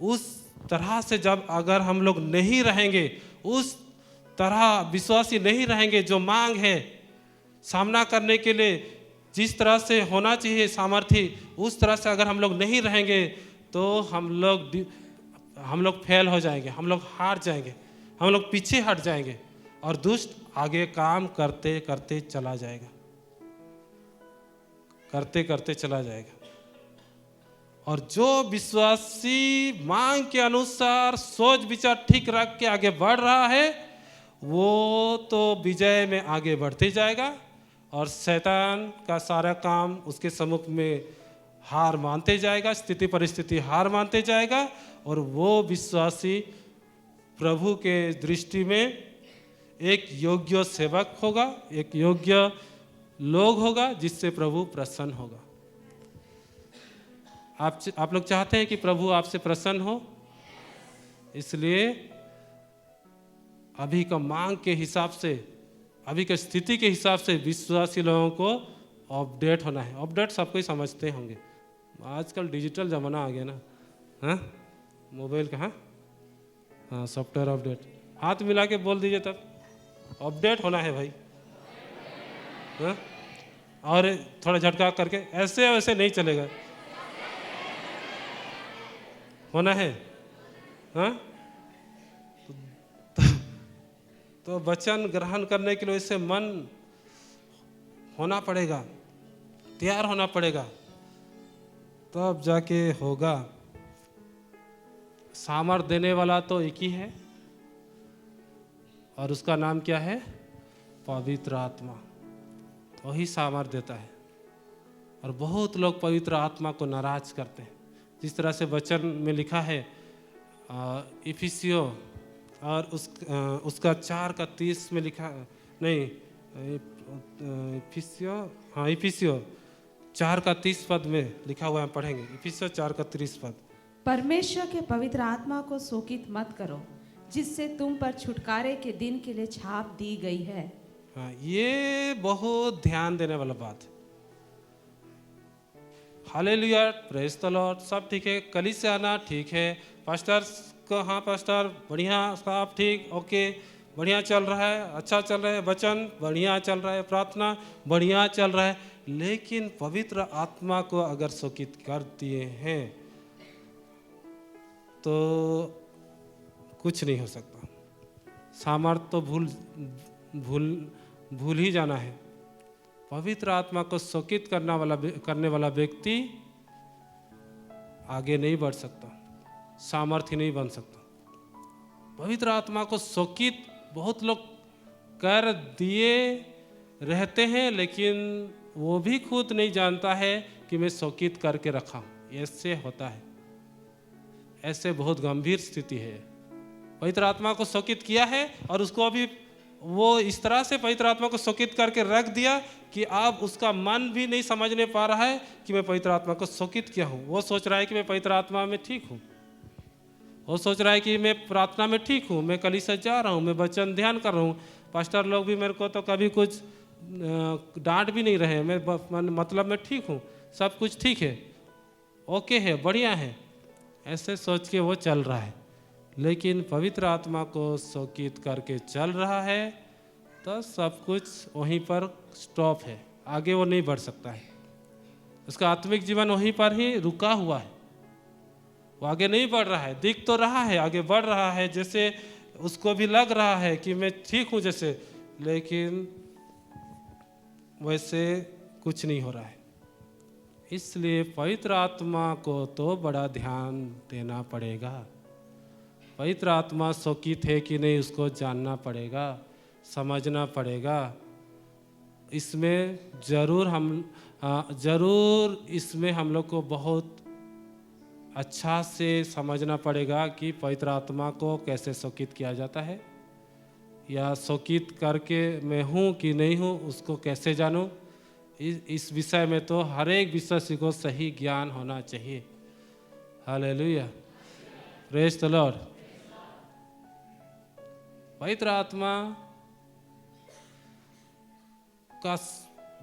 उस तरह से जब अगर हम लोग नहीं रहेंगे, उस तरह विश्वासी नहीं रहेंगे, जो मांग है सामना करने के लिए जिस तरह से होना चाहिए सामर्थ्य, उस तरह से अगर हम लोग नहीं रहेंगे तो हम लोग फेल हो जाएंगे, हम लोग हार जाएंगे, हम लोग पीछे हट जाएंगे और दुष्ट आगे काम करते करते चला जाएगा, करते करते चला जाएगा। और जो विश्वासी मांग के अनुसार सोच विचार ठीक रख के आगे बढ़ रहा है, वो तो विजय में आगे बढ़ते जाएगा और शैतान का सारा काम उसके सम्मुख में हार मानते जाएगा, स्थिति परिस्थिति हार मानते जाएगा और वो विश्वासी प्रभु के दृष्टि में एक योग्य सेवक होगा, एक योग्य लोग होगा जिससे प्रभु प्रसन्न होगा। आप लोग चाहते हैं कि प्रभु आपसे प्रसन्न हो, इसलिए अभी का मांग के हिसाब से, अभी के स्थिति के हिसाब से विश्वासी लोगों को अपडेट होना है। अपडेट सबको ही समझते होंगे, आजकल डिजिटल ज़माना आ गया ना, हाँ मोबाइल का, हाँ सॉफ्टवेयर अपडेट, हाथ मिला के बोल दीजिए तब, अपडेट होना है भाई, हाँ? और थोड़ा झटका करके, ऐसे वैसे नहीं चलेगा, होना है, हाँ? तो वचन ग्रहण करने के लिए इससे मन होना पड़ेगा, तैयार होना पड़ेगा, तब जाके होगा। सामर्थ देने वाला तो एक ही है और उसका नाम क्या है? पवित्र आत्मा। वही सामर्थ देता है और बहुत लोग पवित्र आत्मा को नाराज करते हैं। जिस तरह से वचन में लिखा है इफिसियो और उसका 4:30 में लिखा, नहीं इफिसियो 4:30 पद में लिखा हुआ है, पढ़ेंगे इफिसियो 4:30 पद। परमेश्वर के पवित्र आत्मा को शोकित मत करो, जिससे तुम पर छुटकारे के दिन के लिए छाप दी गई है। हाँ, ये बहुत ध्यान देने वाला बात है। हालेलुया, प्रेज द लॉर्ड, सब ठीक है, कली से आना ठीक है, पास्टर को, हाँ पास्टर बढ़िया, सब ठीक, ओके, बढ़िया चल रहा है, अच्छा चल रहा है, वचन बढ़िया चल रहा है, प्रार्थना बढ़िया चल रहा है, लेकिन पवित्र आत्मा को अगर शोकित कर दिए हैं तो कुछ नहीं हो सकता। सामर्थ तो भूल ही जाना है। पवित्र आत्मा को शोकित करने वाला व्यक्ति आगे नहीं बढ़ सकता, सामर्थ्य नहीं बन सकता। पवित्र आत्मा को शोकित बहुत लोग कर दिए रहते हैं, लेकिन वो भी खुद नहीं जानता है कि मैं शोकित करके रखा हूँ। ऐसे होता है, ऐसे बहुत गंभीर स्थिति है। पवित्र आत्मा को शोकित किया है और उसको अभी वो इस तरह से पवित्र आत्मा को शोकित करके रख दिया कि अब उसका मन भी नहीं समझने पा रहा है कि मैं पवित्र आत्मा को शोकित किया हूँ। वो सोच रहा है कि मैं पवित्र आत्मा में ठीक हूँ, वो सोच रहा है कि मैं प्रार्थना में ठीक हूँ, मैं कलीसिया जा रहा हूँ, मैं वचन ध्यान कर रहा हूँ, पास्टर लोग भी मेरे को तो कभी कुछ डांट भी नहीं रहे, मैं मतलब मैं ठीक हूँ, सब कुछ ठीक है, ओके है, बढ़िया है, ऐसे सोच के वो चल रहा है। लेकिन पवित्र आत्मा को शोकित करके चल रहा है तो सब कुछ वहीं पर स्टॉप है, आगे वो नहीं बढ़ सकता है। उसका आत्मिक जीवन वहीं पर ही रुका हुआ है, वो आगे नहीं बढ़ रहा है। दिख तो रहा है आगे बढ़ रहा है, जैसे उसको भी लग रहा है कि मैं ठीक हूँ जैसे, लेकिन वैसे कुछ नहीं हो रहा है। इसलिए पवित्र आत्मा को तो बड़ा ध्यान देना पड़ेगा। पवित्र आत्मा शोकित है कि नहीं उसको जानना पड़ेगा, समझना पड़ेगा। इसमें जरूर इसमें हम लोग को बहुत अच्छा से समझना पड़ेगा कि पवित्र आत्मा को कैसे शोकित किया जाता है, या शोकित करके मैं हूँ कि नहीं हूँ उसको कैसे जानूँ। इस विषय में तो हर एक विश्वासी को सही ज्ञान होना चाहिए। Hallelujah, praise the Lord. पवित्र आत्मा का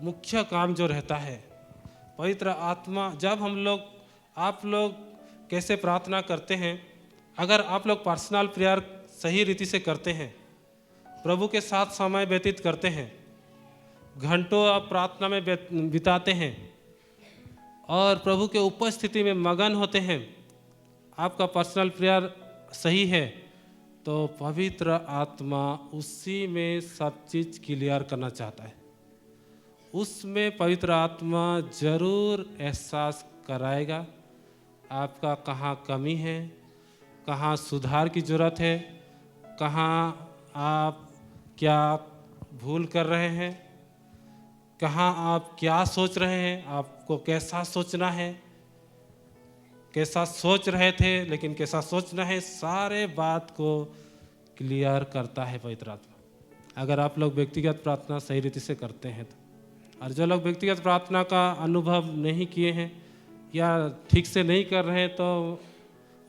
मुख्य काम जो रहता है, पवित्र आत्मा जब आप लोग कैसे प्रार्थना करते हैं, अगर आप लोग पर्सनल प्रेयर सही रीति से करते हैं, प्रभु के साथ समय व्यतीत करते हैं, घंटों आप प्रार्थना में बिताते हैं और प्रभु के उपस्थिति में मगन होते हैं, आपका पर्सनल प्रेयर सही है, तो पवित्र आत्मा उसी में सब चीज़ क्लियर करना चाहता है। उसमें पवित्र आत्मा जरूर एहसास कराएगा आपका कहाँ कमी है, कहाँ सुधार की ज़रूरत है, कहाँ आप क्या भूल कर रहे हैं, कहाँ आप क्या सोच रहे हैं, आपको कैसा सोचना है, कैसा सोच रहे थे लेकिन कैसा सोचना है, सारे बात को क्लियर करता है पवित्र आत्मा, अगर आप लोग व्यक्तिगत प्रार्थना सही रीति से करते हैं तो। और जो लोग व्यक्तिगत प्रार्थना का अनुभव नहीं किए हैं या ठीक से नहीं कर रहे हैं तो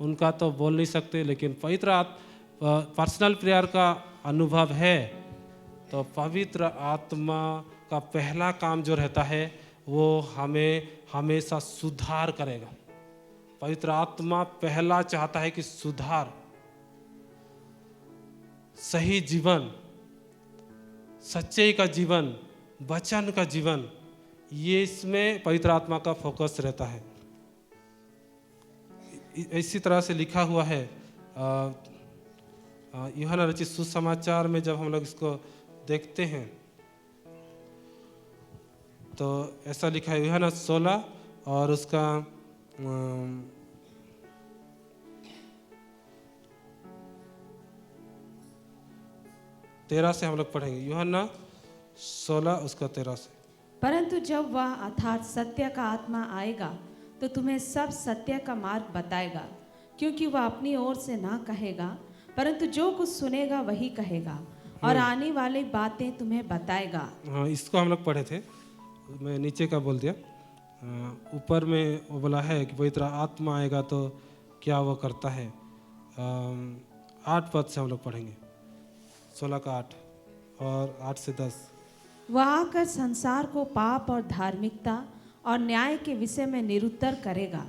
उनका तो बोल नहीं सकते, लेकिन पर्सनल प्रेयर का अनुभव है तो पवित्र आत्मा का पहला काम जो रहता है वो हमें हमेशा सुधार करेगा। पवित्र आत्मा पहला चाहता है कि सुधार, सही जीवन, सच्चाई का जीवन, वचन का जीवन, ये इसमें पवित्र आत्मा का फोकस रहता है। इसी तरह से लिखा हुआ है यूहन्ना रचित सुसमाचार में, जब हम लोग इसको देखते हैं तो ऐसा लिखा है, यूहन्ना 16 और उसका 13 से हम लोग पढ़ेंगे। यूहन्ना 16 उसका 13 से। परंतु जब वह अर्थात सत्य का आत्मा आएगा तो तुम्हें सब सत्य का मार्ग बताएगा, क्योंकि वह अपनी ओर से ना कहेगा, परंतु जो कुछ सुनेगा वही कहेगा और आने वाली बातें तुम्हें बताएगा। हाँ, इसको हम लोग पढ़े थे, मैं नीचे का बोल दिया। ऊपर में वो बोला है कि पवित्र आत्मा आएगा तो क्या वो करता है। 8 पद से हम लोग पढ़ेंगे, 16 का 8 और 8 से 10। वह आकर संसार को पाप और धार्मिकता और न्याय के विषय में निरुत्तर करेगा।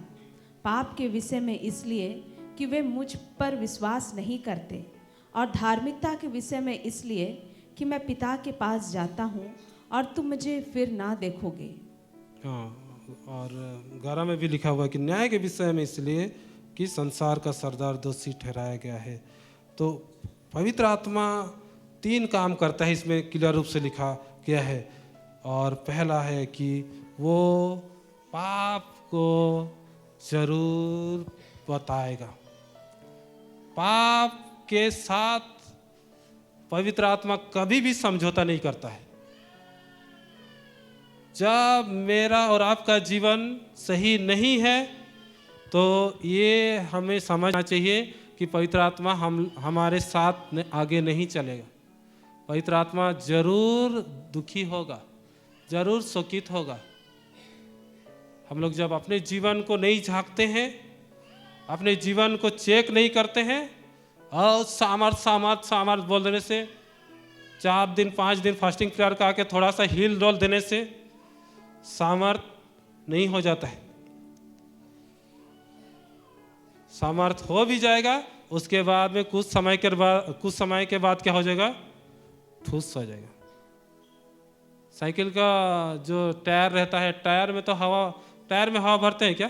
पाप के विषय में इसलिए कि वे मुझ पर विश्वास नहीं करते, और धार्मिकता के विषय में इसलिए कि मैं पिता के पास जाता हूँ और तुम मुझे फिर ना देखोगे। हाँ, और 11 में भी लिखा हुआ है कि न्याय के विषय में इसलिए कि संसार का सरदार दोषी ठहराया गया है। तो पवित्र आत्मा 3 काम करता है, इसमें क्लियर रूप से लिखा गया है। और पहला है कि वो पाप को जरूर बताएगा। पाप के साथ पवित्र आत्मा कभी भी समझौता नहीं करता है। जब मेरा और आपका जीवन सही नहीं है तो ये हमें समझना चाहिए कि पवित्र आत्मा हमारे साथ आगे नहीं चलेगा। पवित्र आत्मा जरूर दुखी होगा, जरूर शोकित होगा। हम लोग जब अपने जीवन को नहीं झांकते हैं, अपने जीवन को चेक नहीं करते हैं और सामर्थ बोल देने से, 4 दिन 5 दिन फास्टिंग प्रेयर का आके थोड़ा सा हिल डोल देने से सामर्थ नहीं हो जाता है। सामर्थ हो भी जाएगा, उसके बाद में कुछ समय के बाद क्या हो जाएगा, ठूस हो जाएगा। साइकिल का जो टायर रहता है, टायर में हवा भरते हैं क्या?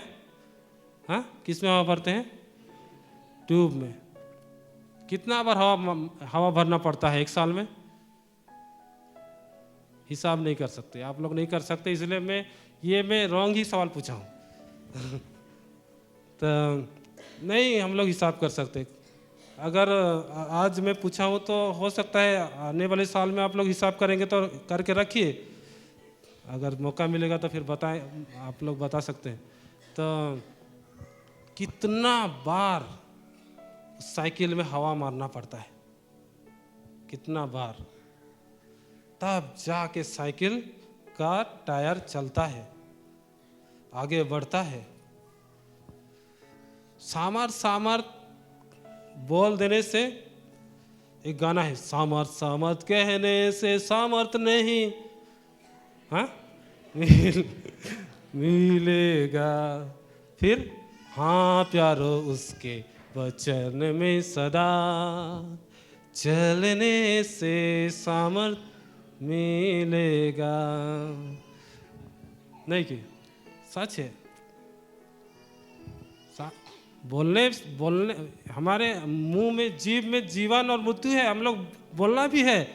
हाँ, किस में हवा भरते हैं? ट्यूब में। कितना बार हवा भरना पड़ता है एक साल में? हिसाब नहीं कर सकते, आप लोग नहीं कर सकते, इसलिए मैं रॉन्ग ही सवाल पूछा हूँ। तो नहीं हम लोग हिसाब कर सकते। अगर आज मैं पूछा हूँ तो हो सकता है आने वाले साल में आप लोग हिसाब करेंगे तो करके रखिए, अगर मौका मिलेगा तो फिर बताएं, आप लोग बता सकते हैं। तो कितना बार साइकिल में हवा मारना पड़ता है, कितना बार, तब जाके साइकिल का टायर चलता है, आगे बढ़ता है। सामर्थ सामर्थ बोल देने से, एक गाना है, सामर्थ सामर्थ कहने से सामर्थ नहीं, हाँ मिलेगा। फिर हाँ प्यारो उसके वचन में सदा चलने से सामर्थ मिलेगा। नहीं कि सच है। बोलने बोलने हमारे मुंह में, जीभ में जीवन और मृत्यु है, हम लोग बोलना भी है,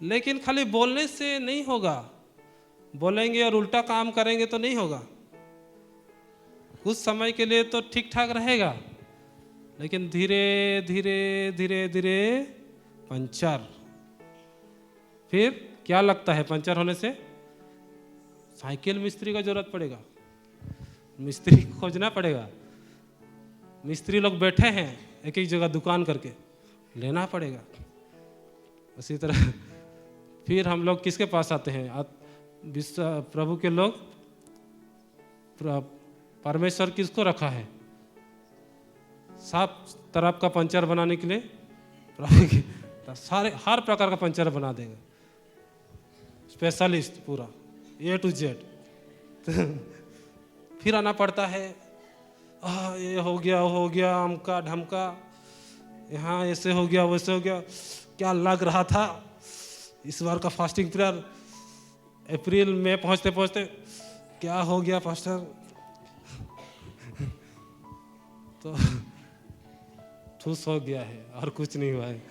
लेकिन खाली बोलने से नहीं होगा। बोलेंगे और उल्टा काम करेंगे तो नहीं होगा। कुछ समय के लिए तो ठीक ठाक रहेगा, लेकिन धीरे धीरे धीरे धीरे पंचर। फिर क्या लगता है पंचर होने से? साइकिल मिस्त्री का जरूरत पड़ेगा, मिस्त्री खोजना पड़ेगा। मिस्त्री लोग बैठे हैं एक एक जगह दुकान करके, लेना पड़ेगा। उसी तरह फिर हम लोग किसके पास आते हैं? प्रभु के लोग, परमेश्वर किसको रखा है सब तरफ का पंचर बनाने के लिए? प्रभु की सारे हर प्रकार का पंचर बना देगा, स्पेशलिस्ट पूरा A to Z। फिर आना पड़ता है, ये हो गया अमका ढमका, यहाँ ऐसे हो गया वैसे हो गया। क्या लग रहा था इस बार का फास्टिंग पीरियड अप्रैल में पहुँचते पहुँचते क्या हो गया पास्टर? तो ठूस हो गया है और कुछ नहीं हुआ है।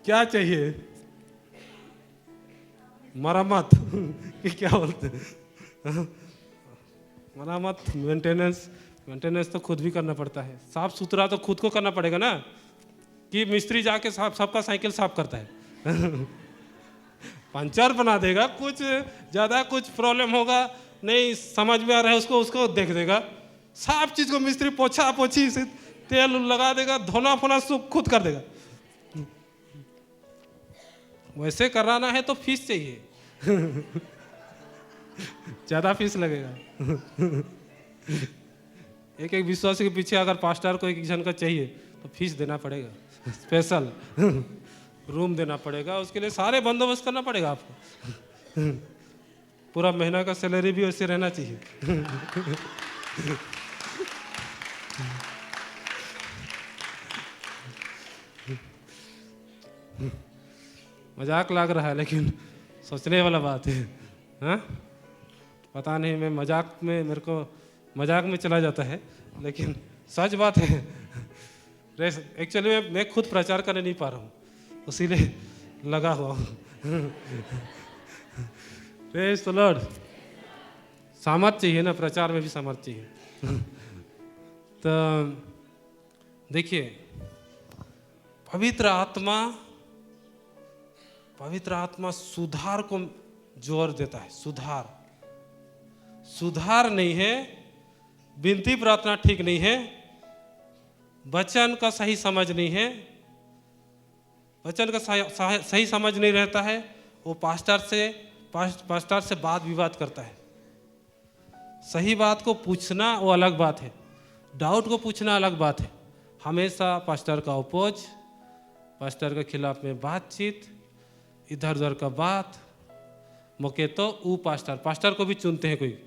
क्या चाहिए? मरम्मत कि क्या बोलते हैं? मरम्मत, मेंटेनेंस तो खुद भी करना पड़ता है। साफ सुथरा तो खुद को करना पड़ेगा ना, कि मिस्त्री जाके सबका साइकिल साफ करता है। पंचर बना देगा, कुछ ज़्यादा कुछ प्रॉब्लम होगा नहीं समझ में आ रहा है उसको देख देगा। सब चीज़ को मिस्त्री पोछा पोछी से तेल लगा देगा, धोना फोना सब खुद कर देगा। वैसे कराना है तो फीस चाहिए, ज़्यादा फीस लगेगा। एक एक विश्वासी के पीछे अगर पास्टर को एक जन का चाहिए तो फीस देना पड़ेगा, स्पेशल रूम देना पड़ेगा, उसके लिए सारे बंदोबस्त करना पड़ेगा आपको। पूरा महीना का सैलरी भी वैसे रहना चाहिए। मजाक लग रहा है लेकिन सोचने वाला बात है। हाँ, पता नहीं, मैं मजाक में, मेरे को मजाक में चला जाता है, लेकिन सच बात है। एक्चुअली मैं खुद प्रचार करने नहीं पा रहा हूँ, इसीलिए लगा हुआ हूँ। Praise the Lord. सामर्थ चाहिए ना, प्रचार में भी सामर्थ चाहिए। तो देखिए, पवित्र आत्मा सुधार को जोर देता है। सुधार नहीं है, विनती प्रार्थना ठीक नहीं है, वचन का सही समझ नहीं है, वचन का सही समझ नहीं रहता है, वो पास्टर से वाद विवाद करता है। सही बात को पूछना वो अलग बात है, डाउट को पूछना अलग बात है। हमेशा पास्टर का अपोज, पास्टर के खिलाफ में बातचीत, इधर उधर का बात, मौके तो ऊ पास्टर को भी चुनते हैं कोई,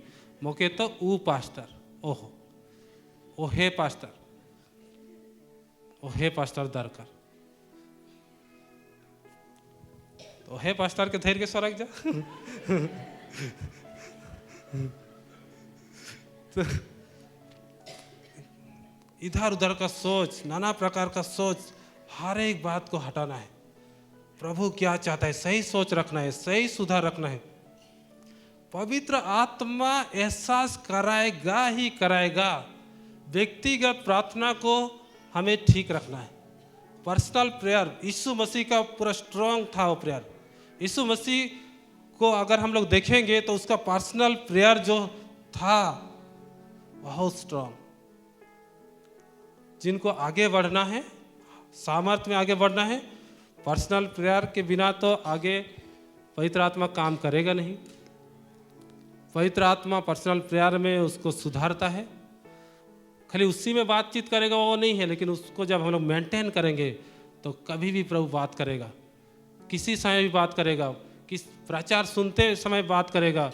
मौके तो ऊ पास्टर, ओहो ओ हे पास्टर, ओ हे पास्टर दरकार, तो हे पास्टर के धैर्य के स्वर्ग जा। तो इधर उधर का सोच, नाना प्रकार का सोच, हर एक बात को हटाना है। प्रभु क्या चाहता है, सही सोच रखना है, सही सुधार रखना है। पवित्र आत्मा एहसास कराएगा ही कराएगा। व्यक्तिगत प्रार्थना को हमें ठीक रखना है। पर्सनल प्रेयर, यीशु मसीह का पूरा स्ट्रॉन्ग था वो प्रेयर। यीशु मसीह को अगर हम लोग देखेंगे तो उसका पर्सनल प्रेयर जो था बहुत स्ट्रांग। जिनको आगे बढ़ना है, सामर्थ्य में आगे बढ़ना है, पर्सनल प्रेयर के बिना तो आगे पवित्र आत्मा काम करेगा नहीं। पवित्र आत्मा पर्सनल प्रेयर में उसको सुधारता है। खाली उसी में बातचीत करेगा वो नहीं है, लेकिन उसको जब हम लोग मेंटेन करेंगे तो कभी भी प्रभु बात करेगा, किसी समय भी बात करेगा, किस प्रचार सुनते समय बात करेगा,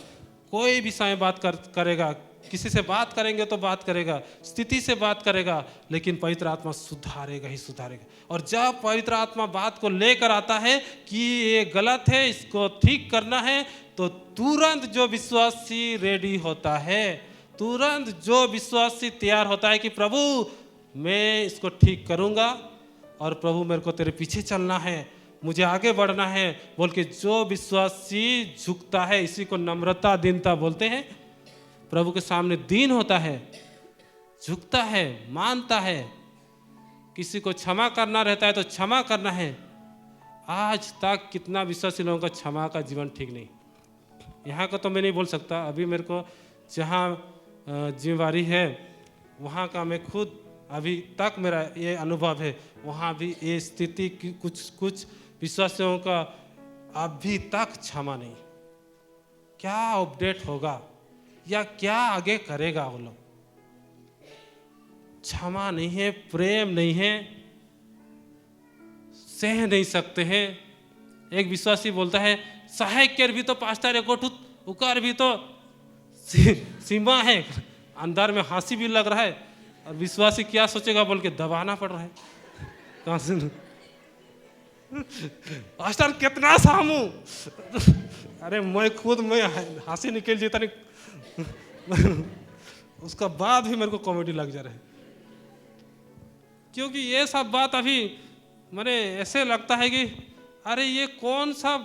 कोई भी समय बात करेगा, किसी से बात करेंगे तो बात करेगा, स्थिति से बात करेगा, लेकिन पवित्र आत्मा सुधारेगा ही सुधारेगा। और जब पवित्र आत्मा बात को लेकर आता है कि ये गलत है, इसको ठीक करना है, तो तुरंत जो विश्वासी रेडी होता है, तुरंत जो विश्वासी तैयार होता है कि प्रभु मैं इसको ठीक करूंगा और प्रभु मेरे को तेरे पीछे चलना है, मुझे आगे बढ़ना है बोल के जो विश्वासी झुकता है, इसी को नम्रता दीनता बोलते हैं। प्रभु के सामने दीन होता है, झुकता है, मानता है, किसी को क्षमा करना रहता है तो क्षमा करना है। आज तक कितना विश्वासी लोगों का क्षमा का जीवन ठीक नहीं। यहाँ का तो मैं नहीं बोल सकता, अभी मेरे को जहाँ जिम्मेवारी है वहाँ का मैं खुद अभी तक मेरा ये अनुभव है, वहाँ भी ये स्थिति की कुछ विश्वासियों का अभी तक क्षमा नहीं। क्या अपडेट होगा या क्या आगे करेगा वो लोग? क्षमा नहीं है, प्रेम नहीं है, सह नहीं सकते हैं। एक विश्वासी बोलता है सहायक भी तो पास्टर एक उकार भी तो सीमा है, अंदर में हंसी भी लग रहा है, और विश्वासी क्या सोचेगा बोल के दबाना पड़ रहा है। कहां से पास्टर कितना सामू, अरे मैं खुद में हंसी निकल जाता नहीं, उसका बाद भी मेरे को कॉमेडी लग जा रहा है, क्योंकि ये सब बात अभी मैंने ऐसे लगता है कि अरे ये कौन सा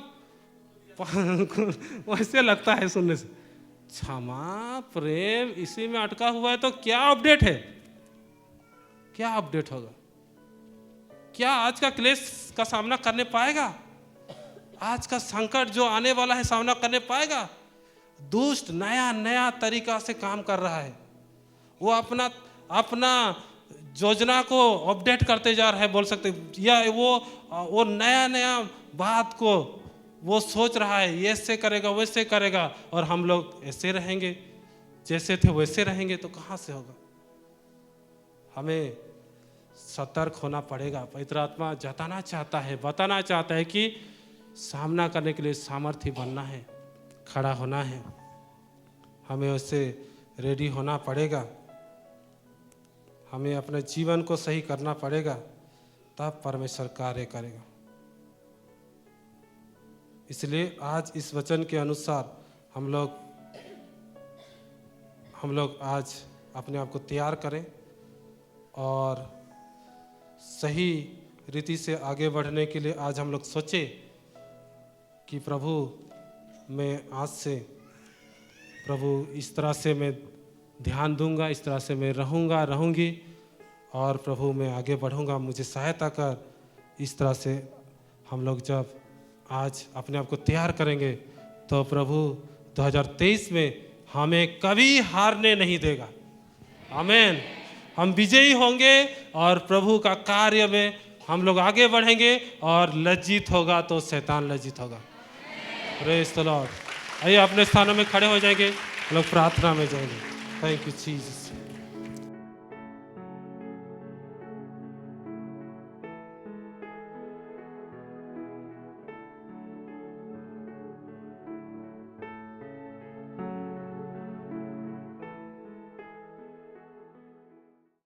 वैसे लगता है सुनने से। क्षमा प्रेम इसी में अटका हुआ है तो क्या अपडेट है? क्या अपडेट होगा? क्या आज का क्लेश का सामना करने पाएगा? आज का संकट जो आने वाला है सामना करने पाएगा? दुष्ट नया नया तरीका से काम कर रहा है, वो अपना योजना को अपडेट करते जा रहा है बोल सकते, या वो नया नया बात को वो सोच रहा है, ये ऐसे करेगा वैसे करेगा, और हम लोग ऐसे रहेंगे, जैसे थे वैसे रहेंगे, तो कहाँ से होगा? हमें सतर्क होना पड़ेगा। पवित्र आत्मा जताना चाहता है, बताना चाहता है कि सामना करने के लिए सामर्थ्य बनना है, खड़ा होना है, हमें उससे रेडी होना पड़ेगा, हमें अपने जीवन को सही करना पड़ेगा, तब परमेश्वर कार्य करेगा। इसलिए आज इस वचन के अनुसार हम लोग आज अपने आप को तैयार करें और सही रीति से आगे बढ़ने के लिए आज हम लोग सोचे कि प्रभु मैं आज से प्रभु इस तरह से मैं ध्यान दूंगा, इस तरह से मैं रहूंगी और प्रभु मैं आगे बढ़ूंगा, मुझे सहायता कर। इस तरह से हम लोग जब आज अपने आप को तैयार करेंगे तो प्रभु 2023 में हमें कभी हारने नहीं देगा। आमीन। हम विजयी होंगे और प्रभु का कार्य में हम लोग आगे बढ़ेंगे, और लज्जित होगा तो शैतान लज्जित होगा। Praise the Lord. आइए अपने स्थानों में खड़े हो जाएंगे, लोग प्रार्थना में जाएंगे। Thank you Jesus.